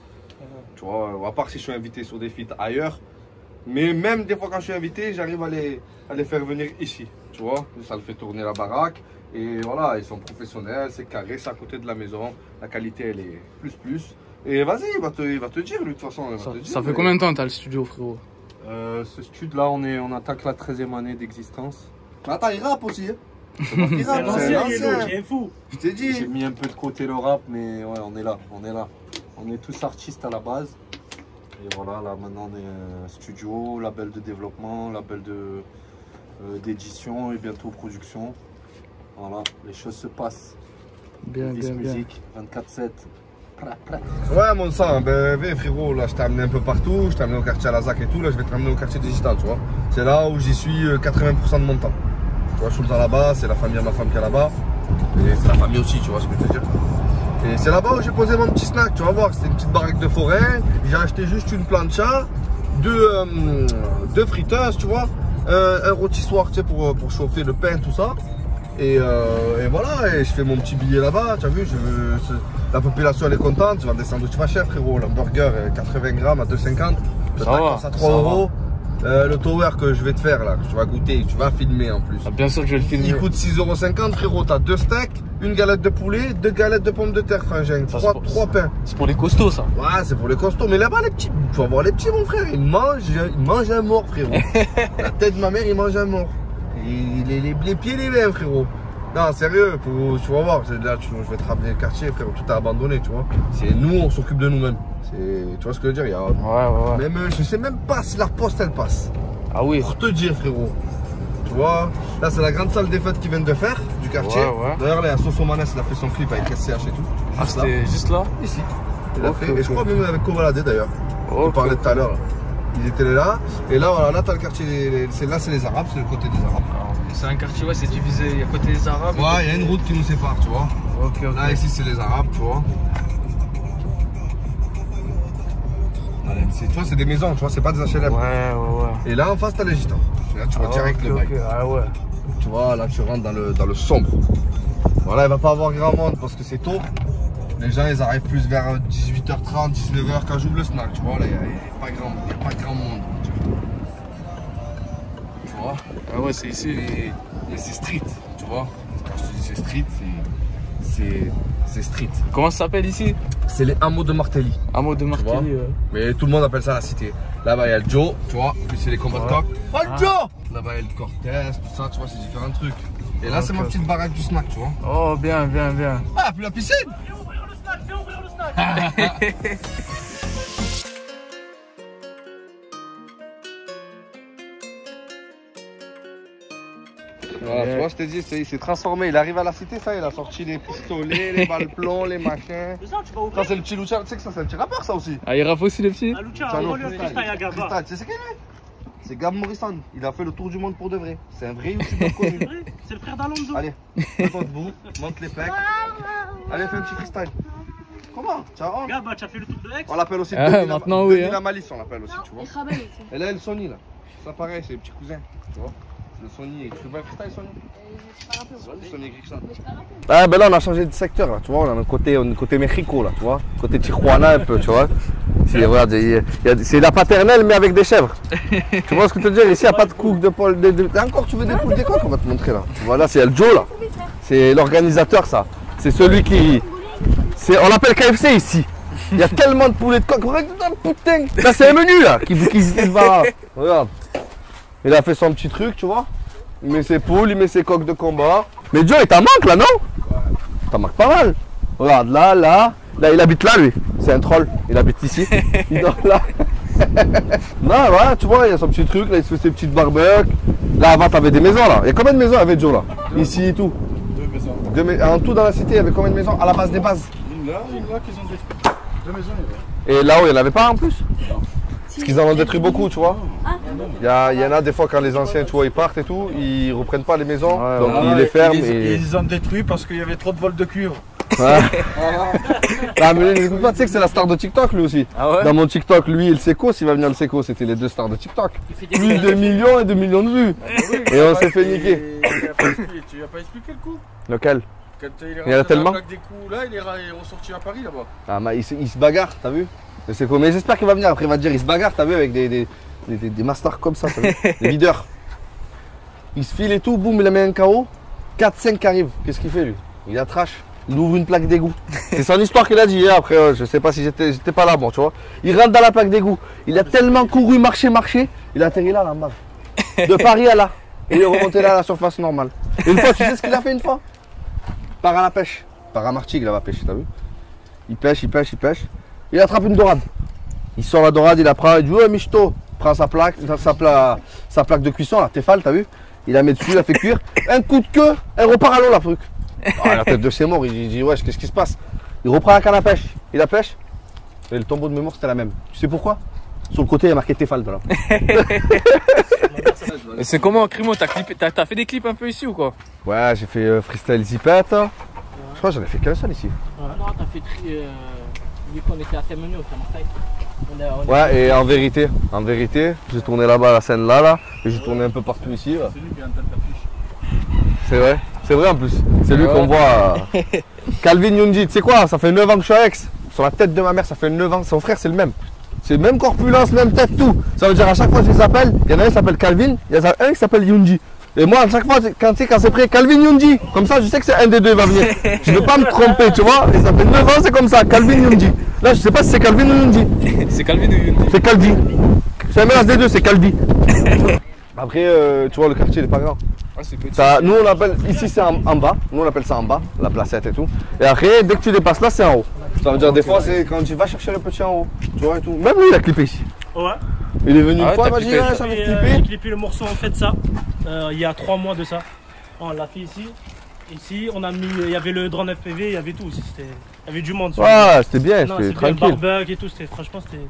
Tu vois, à part si je suis invité sur des feats ailleurs. Mais même des fois, quand je suis invité, j'arrive à les faire venir ici. Tu vois, ça le fait tourner la baraque. Et voilà, ils sont professionnels, c'est carré, c'est à côté de la maison. La qualité, elle est plus. Et vas-y, il va te dire, lui, de toute façon. Ça fait combien de temps t'as le studio, frérot? Ce studio-là, on attaque la 13e année d'existence. Attends, il rappe aussi. Hein. C'est l'ancien Yellow, j'ai fou. Je t'ai dit. J'ai mis un peu de côté le rap, mais ouais, on est là. On est tous artistes à la base. Et voilà, là maintenant on est studio, label de développement, label d'édition et bientôt production. Voilà, les choses se passent. Bien. Musique, 24/7. Ouais, mon sang, ben frérot, là je t'ai amené un peu partout, je t'ai amené au quartier à la ZAC et tout, là je vais te ramener au quartier digital, tu vois. C'est là où j'y suis 80% de mon temps. Tu vois, je suis tout le temps là-bas, c'est la famille de ma femme qui est là-bas. Et c'est la famille aussi, tu vois ce que je veux dire. Et c'est là-bas où j'ai posé mon petit snack, tu vas voir, c'était une petite baraque de forêt. J'ai acheté juste une plancha, deux friteuses, tu vois, un rôtissoir, tu sais, pour chauffer le pain, tout ça. Et voilà, et je fais mon petit billet là-bas, tu as vu, la population elle est contente, je vends des sandwichs pas chers, frérot. L'hamburger 80 grammes à 2,50, le tacos à 3 euros. Le tower que je vais te faire là, que tu vas goûter, que tu vas filmer en plus. Ah, bien sûr que je vais le filmer. Il coûte 6,50 €, frérot. T'as 2 steaks, une galette de poulet, 2 galettes de pommes de terre, frangin, 3 pains. C'est pour les costauds, ça. Ouais, c'est pour les costauds. Mais là-bas, les petits, tu vas voir les petits, mon frère, ils mangent un mort, frérot. La tête de ma mère, il mange un mort. Et les pieds, les mains, frérot. Non, sérieux, tu vas voir. Là, je vais te ramener le quartier, frérot. Tout est abandonné, tu vois. C'est nous, on s'occupe de nous-mêmes. Tu vois ce que je veux dire? Ouais. Même, je sais même pas si la poste elle passe. Ah oui. Pour te dire, frérot. Tu vois, là c'est la grande salle des fêtes qu'ils viennent de faire du quartier. Ouais. D'ailleurs, là, Soso Manès, il a fait son clip avec SCH et tout. Ah, c'était juste là? Ici. Il a fait. Et je crois même avec Kovalade d'ailleurs. On parlait tout à l'heure. Ils étaient là. Et là, voilà, là t'as le quartier. Là, c'est les Arabes, c'est le côté des Arabes. C'est un quartier, ouais, c'est divisé. Il y a côté des Arabes. Ouais, il y a une route qui nous sépare, tu vois. Ok. Là, ici, c'est les Arabes, tu vois. Tu vois, c'est des maisons, tu vois, c'est pas des HLM. Ouais. Et là, en face, t'as les gitans. Là, tu vois direct le bail. Ah ouais. Tu vois, là, tu rentres dans le sombre. Voilà, il va pas avoir grand monde parce que c'est tôt. Les gens, ils arrivent plus vers 18h30, 19h quand j'ouvre le snack. Tu vois, là, il n'y a pas grand monde. Tu vois. Ah ouais, c'est ici. Et c'est street, tu vois. Quand je te dis c'est street, c'est street. Comment ça s'appelle ici? C'est les hameaux de Martelly. Hameaux de Martelly. Mais tout le monde appelle ça la cité. Là-bas, il y a le Joe, tu vois. Lui, c'est les combats de coq. Oh, le Joe! Là-bas, il y a le Cortez, tout ça, tu vois, c'est différents trucs. Et là, c'est ma petite baraque du snack, tu vois. Oh, bien. Ah, puis la piscine! Viens ouvrir le snack. Voilà, tu vois, je t'ai dit, il s'est transformé. Il arrive à la cité, ça, il a sorti les pistolets, les balles plombs, les machins. Ça, tu vas ouvrir. Ça, c'est le petit Lucha. Tu sais que ça, c'est un petit rappeur, ça aussi. Ah, il rappe aussi les petits? Ah, Lucha, envoie-lui un freestyle à Gabba. Freestyle, tu sais qui lui? C'est Gab Morrison. Il a fait le tour du monde pour de vrai. C'est un vrai youtubeur connu. C'est le frère d'Alonso. Allez, mets-toi debout, monte les pecs. Allez, fais un petit freestyle. Comment? Ciao. Gabba, tu as fait le tour de Aix. On l'appelle aussi maintenant, oui, la malice, on l'appelle aussi, tu vois. Et là, le Sony, là. Ça, pareil, c'est les petits cousins, tu vois. Le Sony, tu veux un freestyle, Sony? Vas-y, Sony, écrit ça. Ah, ben là, on a changé de secteur, là, tu vois. On a un côté Mexico, là, tu vois. Côté Tijuana, un peu, tu vois. Regarde, c'est la paternelle, mais avec des chèvres. Tu vois ce que je veux dire? Ici, il n'y a pas de cook, de Paul. Encore, tu veux des poules, des coques? On va te montrer, là. Tu vois, là, c'est El Joe, là. C'est l'organisateur, ça. C'est celui qui. On l'appelle KFC ici. Il y a tellement de poulets de coq. Regarde, putain. Là, c'est un menu, là, qui va. Regarde. Il a fait son petit truc, tu vois. Il met ses poules, il met ses coqs de combat. Mais Joe, il t'en manque là, non? T'en manque pas mal. Regarde, là, il habite là, lui. C'est un troll. Il habite ici. Il dort là. Non, voilà, tu vois, il y a son petit truc. Là, il se fait ses petites barbecues. Là, avant, t'avais des maisons, là. Il y a combien de maisons avec Joe, là? Ici et tout. 2 maisons. En tout, dans la cité, il y avait combien de maisons? À la base des bases? Une là qu'ils ont détruit. 2 maisons, il y avait. Et là-haut, il n'y en avait pas en plus. Parce qu'ils en ont détruit beaucoup, tu vois. Il y en a des fois quand les anciens, tu vois, ils partent et tout, ils reprennent pas les maisons, donc ils les ferment. Ils ont détruit parce qu'il y avait trop de vols de cuivre. Ouais. Ah, mais tu sais que c'est la star de TikTok lui aussi. Ah ouais? Dans mon TikTok, lui et le Seco, s'il va venir le Seco, c'était les deux stars de TikTok. Plus de millions et de millions de vues. Et on s'est fait niquer. Tu n'as pas expliqué le coup? Lequel? Quand Il y en a tellement. Des coups, là, il est ressorti à Paris là-bas. Ah, mais il se bagarre, t'as vu? Le Seco. Mais j'espère qu'il va venir après, il va te dire, il se bagarre, t'as vu, avec des masters comme ça, t'as vu? Des leaders. Il se file et tout, boum, il a mis un KO. 4-5 qui arrivent. Qu'est-ce qu'il fait lui? Il a trash. Il ouvre une plaque d'égout. C'est son histoire qu'il a dit. Après, je sais pas si j'étais pas là, bon, tu vois. Il rentre dans la plaque d'égout. Il a tellement couru, marché. Il a atterri là, en bas. De Paris à là. Et il est remonté là à la surface normale. Et une fois, tu sais ce qu'il a fait une fois? Part à la pêche. Part à Martigues, là, va pêcher, t'as vu? Il pêche. Il attrape une dorade. Il sort la dorade, il la prend. Il dit, ouais, Michto. Prend sa plaque de cuisson, la Tefal, t'as vu? Il la met dessus, il la fait cuire. Un coup de queue, elle repart à l'eau, la truc. Ah, la tête de ses morts, il dit, ouais, qu'est-ce qui se passe? Il reprend la canne à pêche, il la pêche, et le tombeau de mémoire c'était la même. Tu sais pourquoi? Sur le côté, il y a marqué Tefal de là. Et c'est comment, Crimo? T'as fait des clips un peu ici ou quoi? Ouais, j'ai fait freestyle zipette. Je crois que j'en ai fait qu'un seul ici. Non, t'as fait vu qu'on était à Saint-Menu, à Marseille. Ouais, et en vérité, j'ai tourné là-bas, la scène là, et j'ai tourné un peu partout ici. Là. C'est lui qui a un tête d'affiche. C'est vrai en plus. C'est lui qu'on voit. Calvin Younji, tu sais quoi? Ça fait 9 ans que je suis à Aix. Sur la tête de ma mère, ça fait 9 ans. Son frère, c'est le même. C'est même corpulence, même tête, tout. Ça veut dire à chaque fois que je les appelle, il y en a un qui s'appelle Calvin, il y en a un qui s'appelle Younji. Et moi, à chaque fois, quand c'est prêt, Calvin Younji. Comme ça, je sais que c'est un des deux qui va venir. Je ne veux pas me tromper, tu vois. Et ça fait 9 ans, c'est comme ça, Calvin Younji. Là, je sais pas si c'est Calvin ou Younji. C'est Calvin ou Younji? C'est Calvi. C'est un mélange des deux, c'est Calvi. Après, tu vois, le quartier, il est pas grand. Ah, c'est petit. Nous, on appelle, ici, c'est en bas. Nous, on appelle ça en bas, la placette et tout. Et après, dès que tu dépasses là, c'est en haut. Ça veut dire, des fois, c'est quand tu vas chercher le petit en haut. Tu vois, et tout. Même lui, il a clippé ici. Ouais. Il est venu Ah une fois, il t'as m'a dit, clippé. ouais, j'avais J'ai clippé. clippé le morceau en fait ça, il y a 3 mois de ça. On l'a fait ici. Ici, on a mis, il y avait le drone FPV, il y avait tout aussi. Il y avait du monde. Ouais, c'était bien, Non, c'était c'était tranquille. barbecue et tout. Franchement, c'était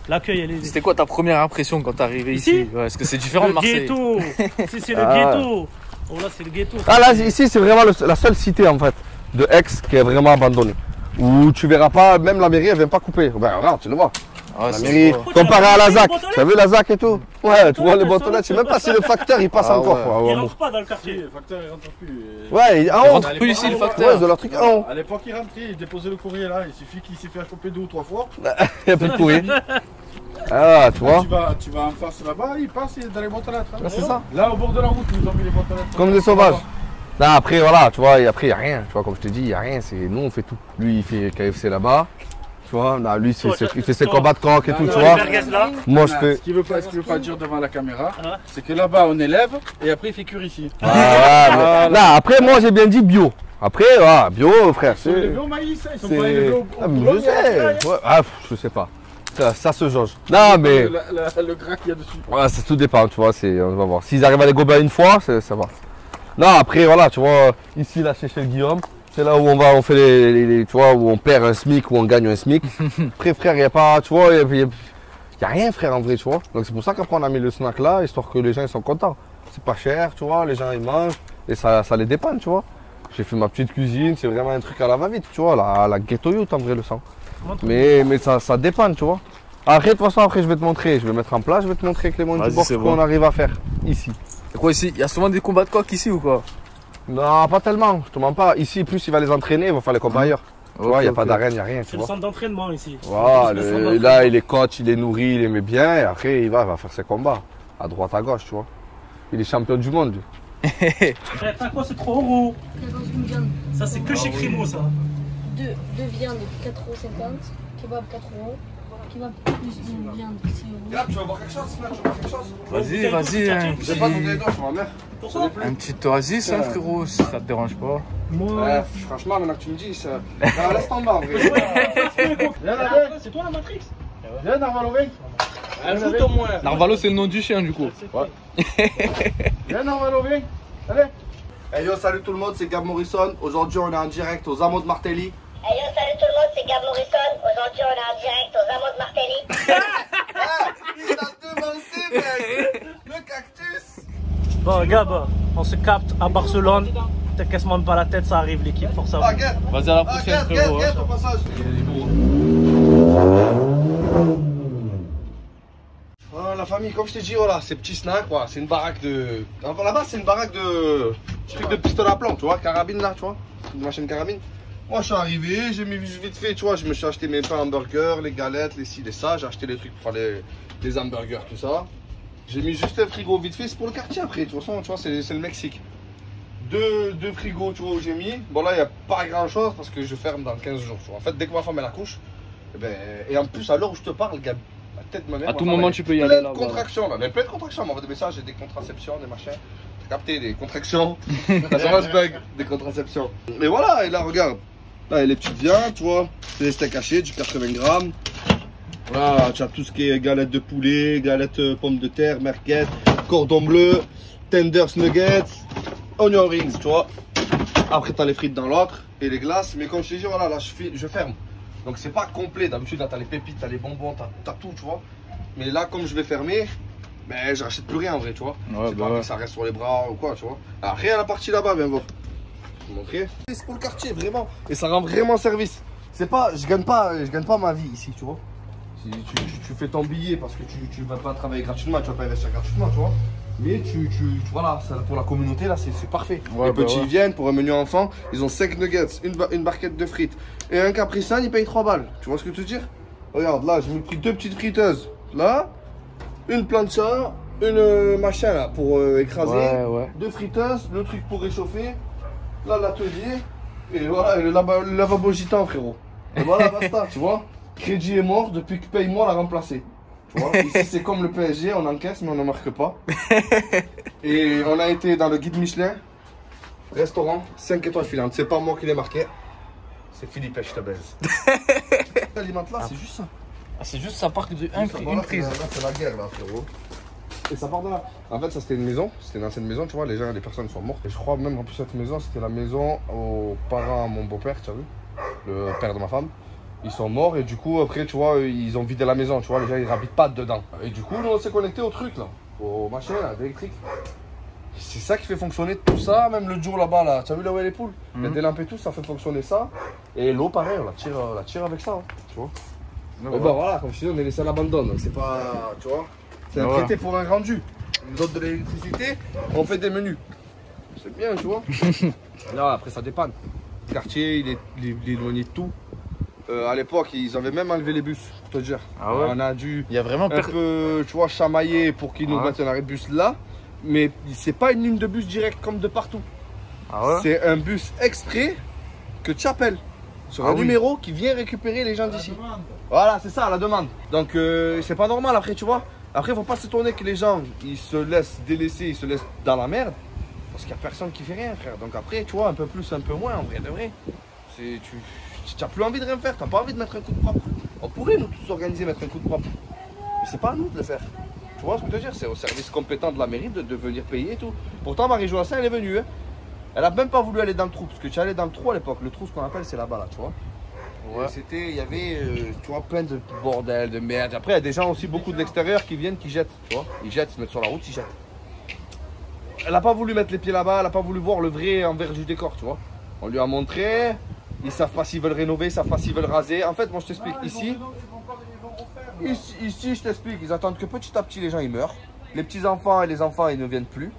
l'accueil. C'était quoi ta première impression quand t'es arrivé ici? Ouais, est-ce que c'est différent de Marseille? Le ghetto. Ici, c'est le Ah. ghetto. Oh là, c'est le ghetto. Ah là, ici, c'est vraiment la seule cité, en fait, de Aix qui est vraiment abandonnée. Où tu verras pas, même la mairie, elle vient pas couper. Ben, regarde, tu le vois. Ah, La c'est mairie, beau. comparé à la Tu ZAC. vois Tu as vu la ZAC et tout? Ouais, tu vois les boîtes, je sais même pas si le facteur il passe Ah encore. ouais. quoi. Il Ouais, rentre pas dans le quartier. Le facteur il rentre plus. Ouais, en Il haut. rentre plus ici le Ouais, facteur. de leur truc en haut. À l'époque il rentrait, il déposait le courrier là, il suffit qu'il s'est fait choper 2 ou 3 fois. Il y a plus de courrier. Ah, tu vois? Tu vas en face là-bas, il passe il est dans les boîtes aux lettres. Ouais, c'est ça. Là au bord de la route, ils ont mis les boîtes aux lettres. Comme des sauvages. Là, après, voilà, tu vois, et après, il n'y a rien. Tu vois, comme je te dis, il n'y a rien. Nous, on fait tout. Lui, il fait KFC là-bas. Tu vois, là, lui, il fait ses combats de coq et tout, tu vois. Moi, je fais. Ce qu'il veut pas dire devant la caméra, c'est que là-bas on élève et après il fait cuire ici. Ah, mais là, après, moi, j'ai bien dit bio. Après, voilà, bio, frère. Ils sont élevés au maïs, ils sont pas élevés au Ah, mais je sais. Ouais, ah, je sais pas. Ça se jauge. Non, mais. Le gras qu'il y a dessus. Ouais, ça tout dépend, tu vois. On va voir. S'ils arrivent à les gober une fois, ça va. Non, après, voilà, tu vois, ici, là, chez Guillaume, c'est là où on fait tu vois, où on perd un SMIC, où on gagne un SMIC. Après, frère, il n'y a pas, tu vois, il n'y a rien, frère, en vrai, tu vois. Donc, c'est pour ça qu'après, on a mis le snack là, histoire que les gens, ils sont contents. C'est pas cher, tu vois, les gens, ils mangent, et ça les dépanne, tu vois. J'ai fait ma petite cuisine, c'est vraiment un truc à la va-vite, tu vois, la ghetto youth, en vrai, le sang. Mais ça dépanne, tu vois. Après, de toute façon, après, je vais te montrer, je vais mettre en place, je vais te montrer, Clément, du bord, ce qu'on arrive à faire ici. C'est quoi ici? Il y a souvent des combats de coq ici ou quoi? Non, pas tellement, je te mens pas. Ici, plus il va les entraîner, il va faire les combats ailleurs. Tu vois, il n'y a pas d'arène, il n'y a rien, tu C'est le vois. centre d'entraînement ici. Voilà, C'est le centre d'entraînement. là, il est coach, il est nourri, il aimait bien, et après, il va faire ses combats. À droite, à gauche, tu vois. Il est champion du monde, lui. T'as quoi, c'est trop gros. Dans une viande. Ça, c'est que chez Crimo, ça. Deux viandes, 4,50 €. Kebab, 4 €. Kebab plus une viande, 6 €. Tu vas voir quelque chose, tu vas voir quelque chose. Vas-y, un J'ai pas donné d'or sur ma mère. petit oasis, hein, frérot, si ça te dérange pas. Ouais, franchement, maintenant que tu me dis, ça. Non, laisse tomber, en vrai. C'est toi la Matrix? Viens Narvalo, viens. Ajoute au moins. Narvalo, c'est le nom du chien, du coup. Viens Narvalo, viens. Allez. Hey yo, salut tout le monde, c'est Gab Morrison. Aujourd'hui, on est en direct aux Hameaux de Martelly. Ayo, salut Salut tout le monde, c'est Gab Morrison. Aujourd'hui, on est en direct aux Amours de Martelly. Il a devancé, mec. Le cactus. Bon, Gab, on se capte à Barcelone. Te casse même pas la tête, ça arrive l'équipe, force à vous. Vas-y à la prochaine, frérot. Regarde ton passage. Voilà, la famille, comme je t'ai dit, voilà, ces petits snacks, voilà, c'est une baraque de. Enfin, là-bas, c'est une baraque de. Truc de pistolet à plomb, tu vois, carabine là, tu vois, une machine carabine. Moi, je suis arrivé, j'ai mis vite fait, tu vois, je me suis acheté mes pains hamburgers, les galettes, les ci, les ça, j'ai acheté les trucs pour faire les hamburgers, tout ça. J'ai mis juste un frigo vite fait, c'est pour le quartier après, de toute façon, tu vois, c'est le Mexique. Deux frigos, tu vois, où j'ai mis. Bon, là, il n'y a pas grand chose parce que je ferme dans 15 jours, tu vois. En fait, dès que ma femme elle accouche, et en plus, à l'heure où je te parle, gars, la tête de ma mère. À tout moment, tu peux y aller là. Plein de contractions, là. Il y a plein de contractions. On m'envoie des messages, j'ai des contraceptions, des machins. T'as capté, des contractions. Ça se bug, des contraceptions. Et voilà, et là, regarde. Là, il y a les petites viandes, tu vois. C'est des steaks hachés, du 80 grammes. Voilà, tu as tout ce qui est galettes de poulet, galettes pommes de terre, merguez, cordon bleu, tenders nuggets, onion rings, tu vois. Après, tu as les frites dans l'autre et les glaces. Mais comme je te dis, voilà, là, je ferme. Donc, c'est pas complet. D'habitude, là, tu as les pépites, tu as les bonbons, tu as tout, tu vois. Mais là, comme je vais fermer, ben, je rachète plus rien en vrai, tu vois. Ouais, bah pas que ça reste sur les bras ou quoi, tu vois. Après, à la partie là-bas, viens voir. Je vais te montrer. C'est pour le quartier, vraiment. Et ça rend vraiment service. C'est pas, je gagne pas ma vie ici, tu vois. Si tu fais ton billet parce que tu vas pas travailler gratuitement, tu vas pas investir gratuitement, tu vois. Mais voilà, ça, pour la communauté là, c'est parfait. Ouais, les petits viennent pour un menu enfant, ils ont 5 nuggets, une barquette de frites et un Capri Sun, ils payent 3 balles. Tu vois ce que je veux dire? Regarde, là, j'ai pris 2 petites friteuses. Là, une plancha, une machin là pour écraser, 2 friteuses, le truc pour réchauffer, là l'atelier, et voilà, et le lavabo gitan, frérot. Et voilà, basta, tu vois. Crédit est mort depuis que Paye-moi l'a remplacé. Tu vois, ici c'est comme le PSG, on encaisse mais on ne marque pas. Et on a été dans le guide Michelin, restaurant 5 étoiles filantes. C'est pas moi qui l'ai marqué, c'est Philippe, je te baise. L'alimente là, c'est juste ça. Ah, c'est juste ça part de une prise. C'est la guerre là, frérot. Et ça part de là. En fait, ça c'était une maison, c'était une ancienne maison, tu vois, les personnes sont mortes. Et je crois même en plus cette maison, c'était la maison aux parents, à mon beau-père, tu as vu, le père de ma femme. Ils sont morts et du coup après tu vois ils ont vidé la maison, tu vois, les gens ils habitent pas dedans. Et du coup nous on s'est connecté au truc là, au machin là, d'électrique. C'est ça qui fait fonctionner tout ça, même le jour là-bas là, tu as vu là où il y a les poules, il y a des lampes et tout, ça fait fonctionner ça. Et l'eau pareil, on la tire avec ça, hein, tu vois. Et bah voilà, comme je te dis, on est laissé à l'abandon, donc c'est pas, tu vois, c'est un traité pour un rendu. Nous autres de l'électricité, on fait des menus. C'est bien, tu vois. Là après ça dépanne. Le quartier il est éloigné de tout. À l'époque, ils avaient même enlevé les bus, pour te dire. Ah ouais. On a dû il y a vraiment un peu, tu vois, chamailler pour qu'ils nous mettent un arrêt de bus là. Mais c'est pas une ligne de bus directe comme de partout. Ah ouais. C'est un bus exprès que tu appelles sur un numéro qui vient récupérer les gens d'ici. Voilà, c'est ça, la demande. Donc, c'est pas normal après, tu vois. Après, faut pas s'étonner que les gens, ils se laissent délaisser, ils se laissent dans la merde. Parce qu'il y a personne qui fait rien, frère. Donc après, tu vois, un peu plus, un peu moins, en vrai de vrai. Tu n'as plus envie de rien faire, tu n'as pas envie de mettre un coup de propre. On pourrait nous tous organiser, mettre un coup de propre. Mais c'est pas à nous de le faire. Tu vois ce que je veux dire? C'est au service compétent de la mairie de venir payer et tout. Pourtant, Marie-Joassin, elle est venue. Hein. Elle a même pas voulu aller dans le trou. Parce que tu allais dans le trou à l'époque. Le trou, ce qu'on appelle, c'est là-bas, là, tu vois. Ouais. Il y avait, tu vois, plein de bordel, de merde. Après, il y a des gens aussi, beaucoup de l'extérieur qui viennent, qui jettent. Tu vois, ils jettent, ils se mettent sur la route, ils jettent. Elle n'a pas voulu mettre les pieds là-bas, elle n'a pas voulu voir le vrai envers du décor, tu vois. On lui a montré. Ils savent pas s'ils veulent rénover, ils savent pas s'ils veulent raser. En fait, moi je t'explique, ici, je t'explique, ils attendent que petit à petit les gens ils meurent. Les petits enfants et les enfants ils ne viennent plus.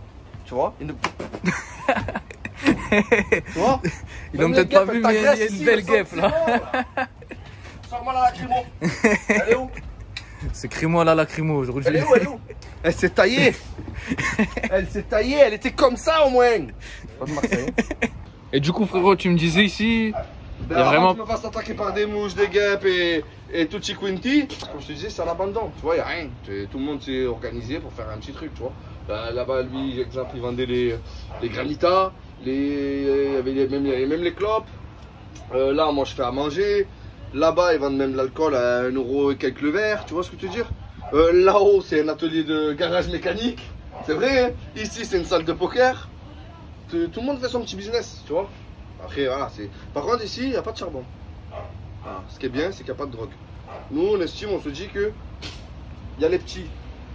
Tu vois, tu vois. Ils n'ont peut-être pas vu, mais il y a une belle guêpe là. Sors-moi la lacrymo. Elle est où? C'est crie-moi la lacrymo aujourd'hui. Elle est où? Elle est où? Elle s'est taillée. Elle s'est taillée, elle était comme ça au moins. Pas de Marseille. Et du coup, frérot, tu me disais ici, il y a vraiment. Que je me fasse attaquer par des mouches, des guêpes et tutti quinti, comme je te disais, c'est à l'abandon. Tu vois, il n'y a rien. Tout le monde s'est organisé pour faire un petit truc, tu vois. Là-bas, lui, exemple, il vendait les granitas, il y avait même les clopes. Là, moi, je fais à manger. Là-bas, ils vendent même l'alcool à 1 € et quelques le verre, tu vois ce que je veux dire. Là-haut, c'est un atelier de garage mécanique. C'est vrai, hein. Ici, c'est une salle de poker. Tout le monde fait son petit business, tu vois. Après, voilà, c'est. Par contre, ici, il n'y a pas de charbon. Ah, ce qui est bien, c'est qu'il n'y a pas de drogue. Nous, on estime, on se dit que il y a les petits.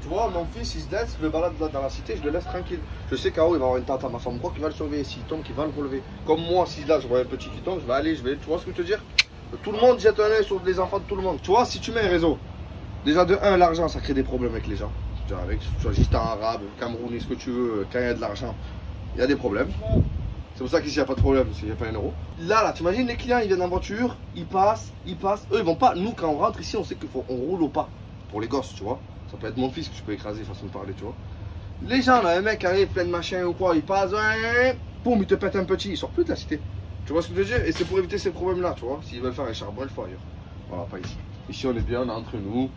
Tu vois, mon fils, il se laisse, je le balade là dans la cité, je le laisse tranquille. Je sais qu'en haut, il va avoir une tante à ma femme, quoi, qui va le surveiller. S'il tombe, qui va le relever. Comme moi, si là, je vois un petit qui tombe, je vais aller, tu vois ce que je veux te dire? Tout le monde jette un œil sur les enfants de tout le monde. Tu vois, si tu mets un réseau, déjà de 1, l'argent, ça crée des problèmes avec les gens. Je veux dire, avec, tu vois, gitan arabe, camerounais, ce que tu veux, quand il y a de l'argent, il y a des problèmes. C'est pour ça qu'ici, il n'y a pas de problème, s'il n'y a pas un euro. Là, t'imagines, les clients, ils viennent en voiture, ils passent. Eux, ils vont pas. Nous, quand on rentre ici, on sait qu'on roule au pas. Pour les gosses, tu vois. Ça peut être mon fils que je peux écraser, façon de parler, tu vois. Les gens, là, un mec arrive plein de machins ou quoi, il passe, boum, il te pète un petit, il sort plus de la cité. Tu vois ce que je veux dire? Et c'est pour éviter ces problèmes-là, tu vois. S'ils veulent faire un charbon, il faut ailleurs. Voilà, pas ici. Ici, on est bien, on est entre nous.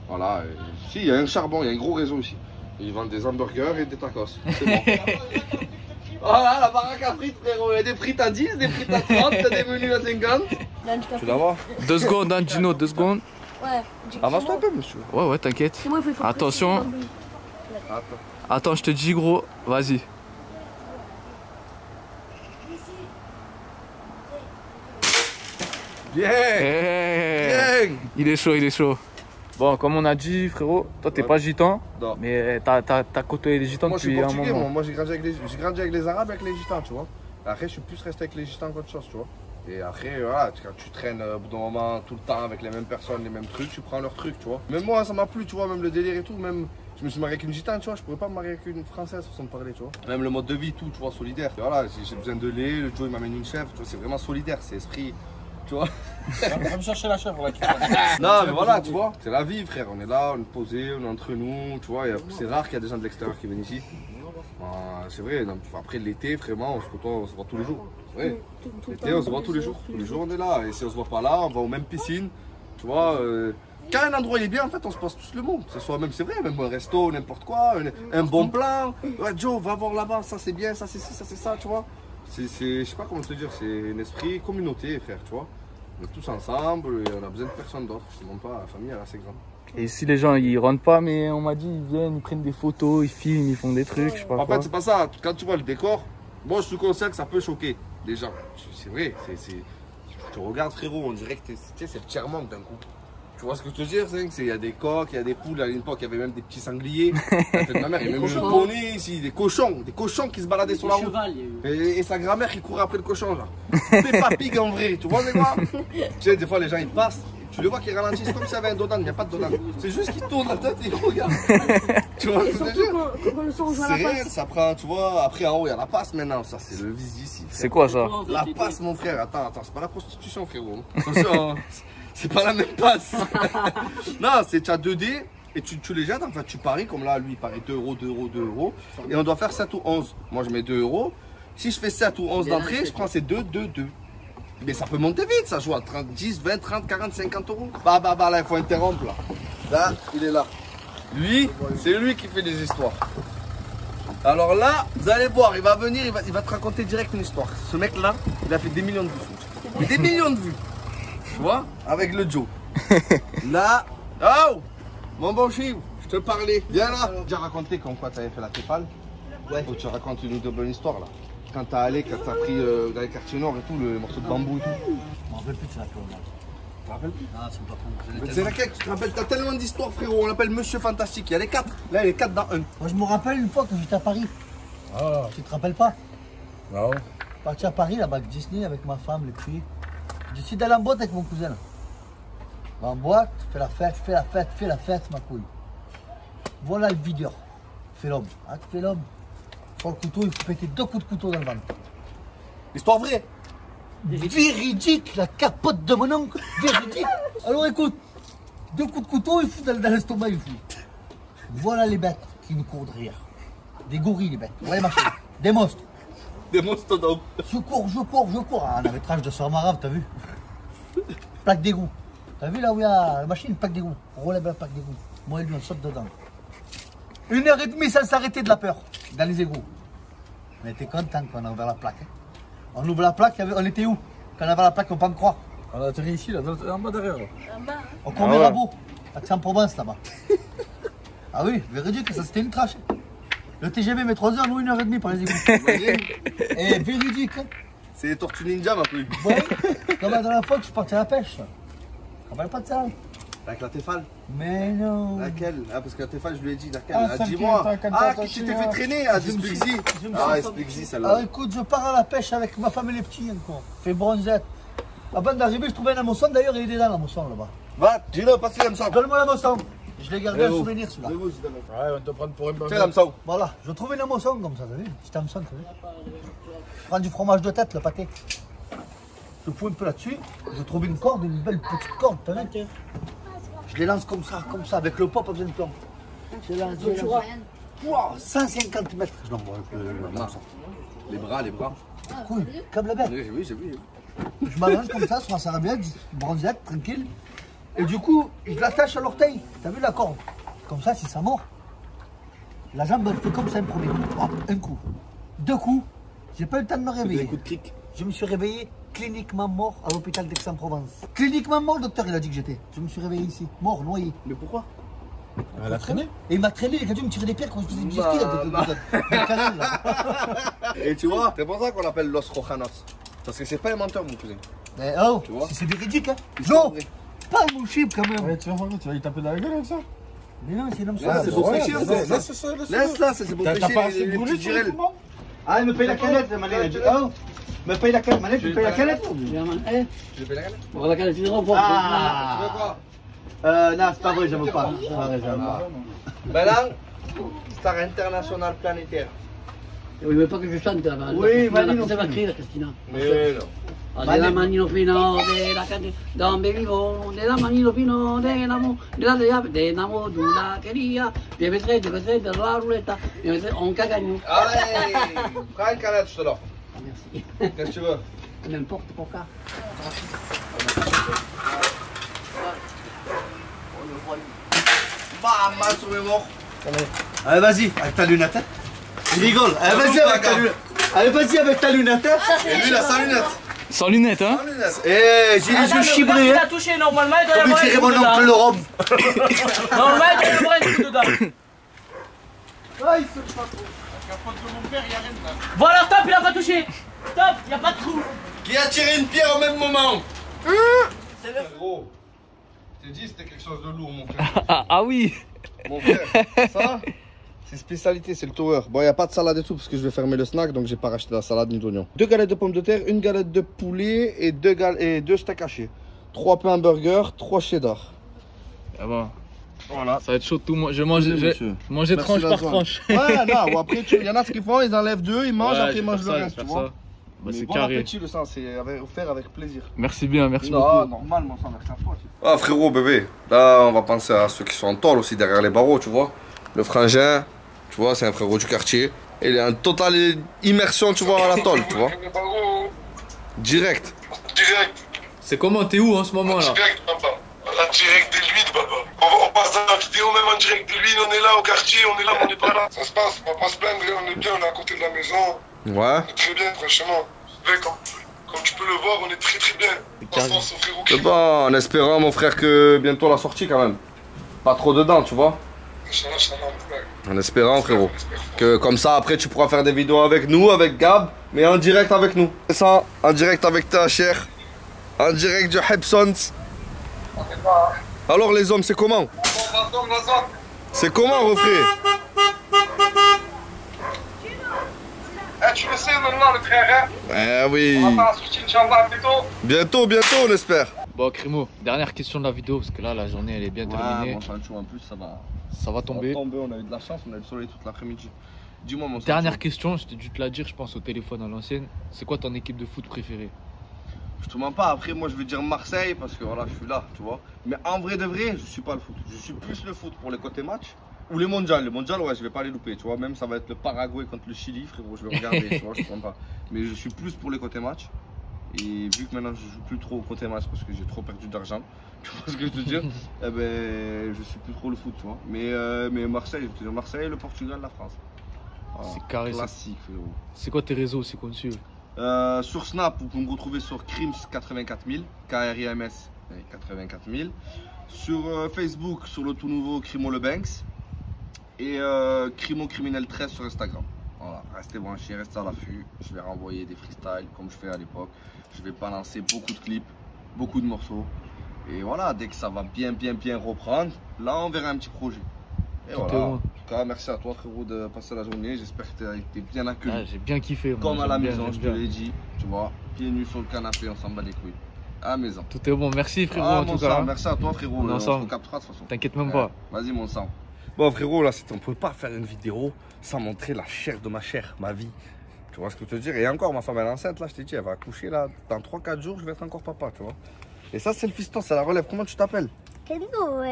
Voilà. Ici, il y a un charbon, il y a un gros réseau ici. Ils vendent des hamburgers et des tacos. C'est bon. Voilà, la baraque à frites, frérot. Il y a des frites à 10, des frites à 30, t'as des menus à 50. Tu la vois? 2 secondes, hein, Gino, 2 secondes. Ouais. Avance-toi un peu, monsieur. Ouais, t'inquiète. Moi, il faut Attention. Attends, je te dis, gros. Vas-y. Bien. Bien. Il est chaud, il est chaud. Bon, comme on a dit, frérot, toi t'es pas gitan, non. Mais t'as côtoyé les gitans depuis un moment. Moi j'ai grandi avec les Arabes, avec les gitans, tu vois. Après, je suis plus resté avec les gitans qu'autre chose, tu vois. Et après, voilà, quand tu traînes au bout d'un moment tout le temps avec les mêmes personnes, les mêmes trucs, tu prends leurs trucs, tu vois. Même moi, ça m'a plu, tu vois, même le délire et tout. Même, je me suis marié avec une gitane, tu vois, je pourrais pas me marier avec une française, façon de parler, tu vois. Même le mode de vie, tout, tu vois, solidaire. Et voilà, j'ai besoin de lait, le Joe il m'amène une chèvre, tu vois, c'est vraiment solidaire, c'est esprit. Tu vois. Va me chercher la chèvre là. Non mais voilà, tu vois, c'est la vie frère, on est là, on est posé, on est entre nous, tu vois, c'est rare qu'il y a des gens de l'extérieur qui viennent ici. C'est vrai, après l'été, vraiment, on se côtoie, on se voit tous les jours. C'est vrai, l'été on se voit tous les jours on est là, et si on se voit pas là, on va aux mêmes piscines, tu vois. Quand un endroit il est bien, en fait, on se passe tous le monde. C'est soit même, c'est vrai, même un resto, n'importe quoi, un bon plan. Ouais, Joe, va voir là-bas, ça c'est bien, ça c'est ci, ça c'est ça, tu vois. Je sais pas comment te dire, c'est un esprit communauté, frère, tu vois. On est tous ensemble et on a besoin de personne d'autre. Je te montre pas, la famille elle est assez grande. Et si les gens ils rentrent pas, mais on m'a dit ils viennent, ils prennent des photos, ils filment, ils font des trucs, je sais pas quoi. En fait, c'est pas ça. Quand tu vois le décor, moi je te conseille que ça peut choquer les gens. C'est vrai, tu regardes frérot, on dirait que c'est le tiers-monde d'un coup. Tu vois ce que je veux dire? Il y a des coqs, il y a des poules, à l'époque il y avait même des petits sangliers. Ma mère, il y a même un poney ici, des cochons qui se baladaient sur la route. Et sa grand-mère qui courait après le cochon là. Peppa Pig en vrai, tu vois c'est quoi? Tu sais, des fois les gens ils passent, tu les vois qui ralentissent comme s'il y avait un dodan, il n'y a pas de dodan. C'est juste qu'ils tournent la tête et ils regardent. Tu vois ce que je veux dire? C'est réel, ça prend, tu vois, après en haut il y a la passe maintenant, ça c'est le vice d'ici. C'est quoi ça? La passe mon frère, attends, c'est pas la prostitution frérot. Attention. C'est pas la même passe. Non, c'est tu as 2D et tu les jettes. En fait, tu paries comme là, lui il parie 2 euros, 2 euros, 2 euros. Et on doit faire 7 ou 11. Moi je mets 2 euros. Si je fais 7 ou 11 d'entrée, je prends ces 2, 2, 2. Mais ça peut monter vite, ça joue à 30, 10, 20, 30, 40, 50 euros. Bah, là, il faut interrompre là. Là, il est là. Lui, c'est lui qui fait des histoires. Alors là, vous allez voir, il va venir, il va te raconter direct une histoire. Ce mec là, il a fait des millions de vues. Des millions de vues. Tu vois, avec le Joe. Là, oh, mon bon chou, je te parlais. Viens là. J'ai raconté comme quoi tu avais fait la tépale. Ouais. Faut que tu racontes une bonne histoire là. Quand t'as allé, quand t'as pris dans les quartiers nord et tout, le morceau de bambou et tout. Je m'en rappelle plus de ça, toi. Tu te rappelles plus? Ah, c'est pas con. C'est laquelle tu te rappelles? T'as tellement d'histoires, frérot. On l'appelle Monsieur Fantastique. Il y a les 4. Là, il y a les 4 dans un. Moi, je me rappelle une fois que j'étais à Paris. Ah. Tu te rappelles pas? Non. Parti à Paris, là-bas, avec Disney, avec ma femme, les filles. Je suis dans la boîte avec mon cousin. En boîte, fais la fête, ma couille. Voilà le videur. Fais l'homme. Ah, tu fais l'homme. Pour le couteau, il faut péter 2 coups de couteau dans le ventre. Histoire vraie. Véridique, la capote de mon oncle. Véridique. Alors écoute, 2 coups de couteau, il fout dans l'estomac, il fout. Voilà les bêtes qui nous courent derrière. Des gorilles, les bêtes. Voilà les machins. Des monstres. Des monstres d'hommes. Je cours. Ah, on avait trash de Sœur Marave, t'as vu? Plaque d'égout. T'as vu là où il y a la machine, plaque d'égout. On relève la plaque d'égout. Moi et lui, on saute dedans. 1h30 sans s'arrêter de la peur, dans les égouts. On était contents quand on a ouvert la plaque. Hein. On ouvre la plaque, on était où? Quand on avait la plaque, on peut pas me croire. On a atterri ici, là, en bas derrière. En bas, hein. Au Comérabo, Aix-en-Provence là-bas. Ah oui, véridique, ça c'était une trash. Le TGV met 3 h, nous 1h30 par les égouts. Et véridique. Hein. C'est les tortues ninja, ma couille. Ouais, comme la dernière fois que je suis parti à la pêche. Tu te rappelles pas de ça? Avec la Tefal? Mais non. Laquelle? Ah, parce que la Tefal, je lui ai dit, laquelle? Ah, Ah, celle dis-moi. qui est- Ah, qui tu t'es fait traîner? Ah, des Spugsy. Ah, Spugsy, celle-là. Ah, écoute, je pars à la pêche avec ma femme et les petits encore. Fait bronzette. Avant d'arriver, je trouvais un hameçon. D'ailleurs, il est dans l'hameçon là-bas. Va, dis-le, passe l'hameçon. Donne-moi l'hameçon. Je l'ai gardé un souvenir celui-là. Ouais, on te prend pour un Tiens, l'hameçon. Voilà, je trouvais un hameçon comme ça, t'as vu? Petit hameçon, t'as vu? Je prends du fromage de tête, le pâté. Je fous un peu là-dessus. Je trouve une corde, une belle petite corde, t'as vu? Je les lance comme ça, avec le pot, pas besoin de plomb. Je les lance, Wow, 150 mètres, je l'envoie avec le hameçon. Les bras. Cool, comme la bête. J'ai vu. Je m'allonge comme ça sur ma sarabette, bronzette, tranquille. Et du coup, je l'attache à l'orteil. T'as vu la corde? Comme ça, si ça mord, la jambe elle fait comme ça un premier coup. Hop, un coup. 2 coups. J'ai pas eu le temps de me réveiller. Des coups de cric. Je me suis réveillé cliniquement mort à l'hôpital d'Aix-en-Provence. Cliniquement mort, le docteur il a dit que j'étais. Je me suis réveillé ici, mort, noyé. Mais pourquoi? Elle a traîné. Et il m'a traîné, il a dû me tirer des pierres quand je faisais du jet ski. Et tu vois, c'est pour ça qu'on l'appelle Los Rojanos. Parce que c'est pas un menteur, mon cousin. Mais oh, Tu vois? c'est véridique, hein. C'est Non, vrai. pas mon chip quand même. Ouais, tu vas y taper dans la gueule avec ça. Mais non, c'est comme Ah, ça. c'est pour pêcher, laisse-la, c'est pour pêcher T'as pas assez les brûlé petits sur girelles. le moment? Ah, il me paye la canette, Manette. Oh, me paye la canette, Manette, tu me payes la canette? Je vais payer la galette. Bon, la canette, tu Ah. Tu veux quoi? Non, c'est pas vrai, j'aime pas. C'est pas vrai, j'aime pas. Ben là, star international planétaire. Oui, mais pas que je chante là-bas. Oui, la Manino Christina va Fino. crier, la Christina. Mais non. De la manino fino, de la canne, donde vivo, de la manino fino, de la llave, de l'amour, de la quería, de mettrai, de la roulette, de mettrai, on cagagne. Allez, prends une canette, je te l'offre. Merci. Qu'est-ce que tu veux? N'importe pourquoi. Bam, sur mes morts. Allez, vas-y, avec ta lunette. Hein. Il rigole. Allez, vas-y avec ta lunette. Allez, vas-y avec ta lunette. Hein. Et lui, il a sa lunette. Sans lunettes, hein? Sa lunette. Eh, j'ai les yeux chibrés. Il Hein. a touché normalement, il doit y Comme il avoir un tirait coup mon oncle dedans. le rhum. Normalement, il doit y avoir un coup dedans. Voilà, stop, il a pas touché. Stop, il n'y a pas de trou. Qui a tiré une pierre au même moment? C'est le gros. Je t'ai dit, c'était quelque chose de lourd, mon frère. Ah oui. Mon frère, ça, c'est spécialité, c'est le tower. Bon, il n'y a pas de salade et tout parce que je vais fermer le snack, donc j'ai pas racheté la salade ni d'oignons. 2 galettes de pommes de terre, 1 galette de poulet et 2 steaks hachés. 3 pains burger, 3 cheddar. Ah bon. Voilà. Ça va être chaud tout. Je mange, monsieur. manger Merci, tranche par Lazare. tranche. Ouais, non, bon, après, il y en a ce qu'ils font, ils enlèvent 2, ils mangent, Ouais, après je ils vais mangent faire le ça, reste, je tu vais vois. faire ça. Bah, Mais c'est bon carré. appétit, le sang, c'est offert avec plaisir. Merci bien, merci Non, beaucoup. normal, mon sang, merci à toi. Ah, frérot, bébé, là, on va penser à ceux qui sont en tôle aussi derrière les barreaux, tu vois. Le frangin, tu vois, c'est un frérot du quartier. Il est en totale immersion, tu vois, à la tôle, tu vois. Direct. C'est comment? T'es où en ce moment là? Direct, papa. La direct de lui, papa. On passe dans la vidéo même en direct de lui. On est là au quartier, on est là, mais on n'est pas là. Ça se passe, on va pas se plaindre, on est bien, on est à côté de la maison. Ouais. On est très bien, franchement. Ouais, comme tu peux le voir, on est très très bien. Franchement, son frérot C'est bon, en espérant, mon frère, que bientôt la sortie quand même. Pas trop dedans, tu vois. Inch'Allah, mon frère. En espérant, frérot. Que comme ça, après, tu pourras faire des vidéos avec nous, avec Gab, mais en direct avec nous. C'est ça, en direct avec ta chère. En direct du Hepsons. Alors, les hommes, c'est comment? C'est comment, refrain? Eh, tu le sais maintenant, le frère, hein? Eh oui. On va faire la sortie, Inch'Allah, bientôt. Bientôt, on espère. Bon, Crimo, dernière question de la vidéo parce que là, la journée elle est bien terminée. mon Sancho, en plus, ça va. Ça va tomber. On a eu de la chance, on a eu le soleil toute l'après-midi. Dis-moi, mon Sancho. Dernière question, je t'ai dû te la dire, je pense au téléphone à l'ancienne. C'est quoi ton équipe de foot préférée? Je te mens pas, après moi je vais dire Marseille parce que voilà, je suis là, tu vois. Mais en vrai de vrai, je suis pas le foot. Je suis plus le foot pour les côtés match ou les mondiales. Les mondiales, ouais, je vais pas les louper, tu vois. Même ça va être le Paraguay contre le Chili, frérot, je vais regarder, tu vois, je te mens pas. Mais je suis plus pour les côtés match. Et vu que maintenant je joue plus trop au côté match parce que j'ai trop perdu d'argent, tu vois ce que je veux dire? Eh ben, je suis plus trop le foot, tu vois. Mais Marseille, je vais te dire Marseille, le Portugal, la France. Voilà, C'est carré, classique, frérot. C'est quoi tes réseaux, c'est qu'on te suit? Sur Snap, vous pouvez me retrouver sur Krims 84000, KRIMS 84000. Sur Facebook, sur le tout nouveau Crimo Le Banks. Et Crimo Criminel 13 sur Instagram. Voilà, restez branchés, restez à l'affût. Je vais renvoyer des freestyles comme je fais à l'époque. Je vais balancer beaucoup de clips, beaucoup de morceaux. Et voilà, dès que ça va bien reprendre, là on verra un petit projet. Et Tout voilà. est bon. En tout cas, merci à toi frérot de passer la journée. J'espère que tu as été bien accueilli. Ah, j'ai bien kiffé. moi, Comme à la j'aime bien, maison, j'aime je te bien. l'ai dit. Tu vois, pieds nus sur le canapé, on s'en bat les couilles. À la maison. Tout est bon, merci frérot Ah, en mon tout sang, cas. merci à toi frérot. On est ensemble. se recaptera de toute façon. T'inquiète même pas. Vas-y mon sang. Bon frérot, là on ne peut pas faire une vidéo sans montrer la chair de ma chair, ma vie. Tu vois ce que je veux te dire? Et encore, ma femme elle est enceinte là, je t'ai dit, elle va accoucher là. Dans 3-4 jours, je vais être encore papa, tu vois. Et ça c'est le fiston, c'est la relève. Comment tu t'appelles? Kendo,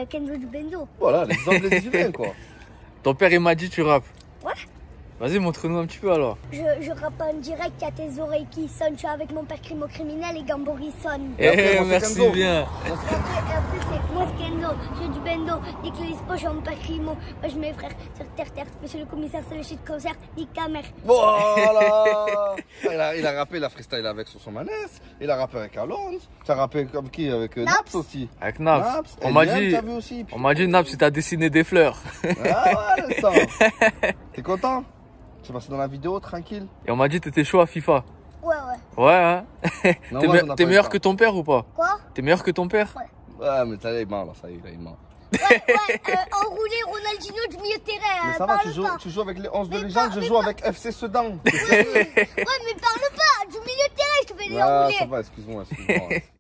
Kendo du Bendo. Voilà, l'exemple des humains quoi. Ton père il m'a dit tu rappes. Ouais. Vas-y, montre-nous un petit peu alors. Je rappe en direct, il y a tes oreilles qui sonnent. Je suis avec mon père crimo-criminel et Gambori sonne. Eh, merci bien. Et après, c'est moi, c'est Kenzo, je suis du Bendo. Nique le dispo, je suis mon père crimo. Moi, je mets mes frères sur terre. Monsieur le commissaire, c'est le shit concert. Nique ta mère. Voilà. il a rappé, il a freestyle avec sur son manès. Il a rappé avec Alonso. Tu as rappé comme qui? Avec Naps aussi. Avec Naps. On on m'a dit Naps, tu t'as dessiné des fleurs. Ah ouais, ça. T'es content? Tu es passé dans la vidéo tranquille? Et on m'a dit t'étais chaud à FIFA. Ouais. Ouais, hein. Non, T'es moi, j'en ai t'es pas meilleur eu que ton père ou pas? Quoi? T'es meilleur que ton père? Ouais, mais ça y est, il ment là, ça y est, il ment. Enroulé Ronaldinho du milieu de terrain. Mais ça va, tu joues avec les 11 de légende, je joue avec FC Sedan. Ouais, mais parle pas, du milieu de terrain, je te fais les enrouler. Ça va, excuse-moi.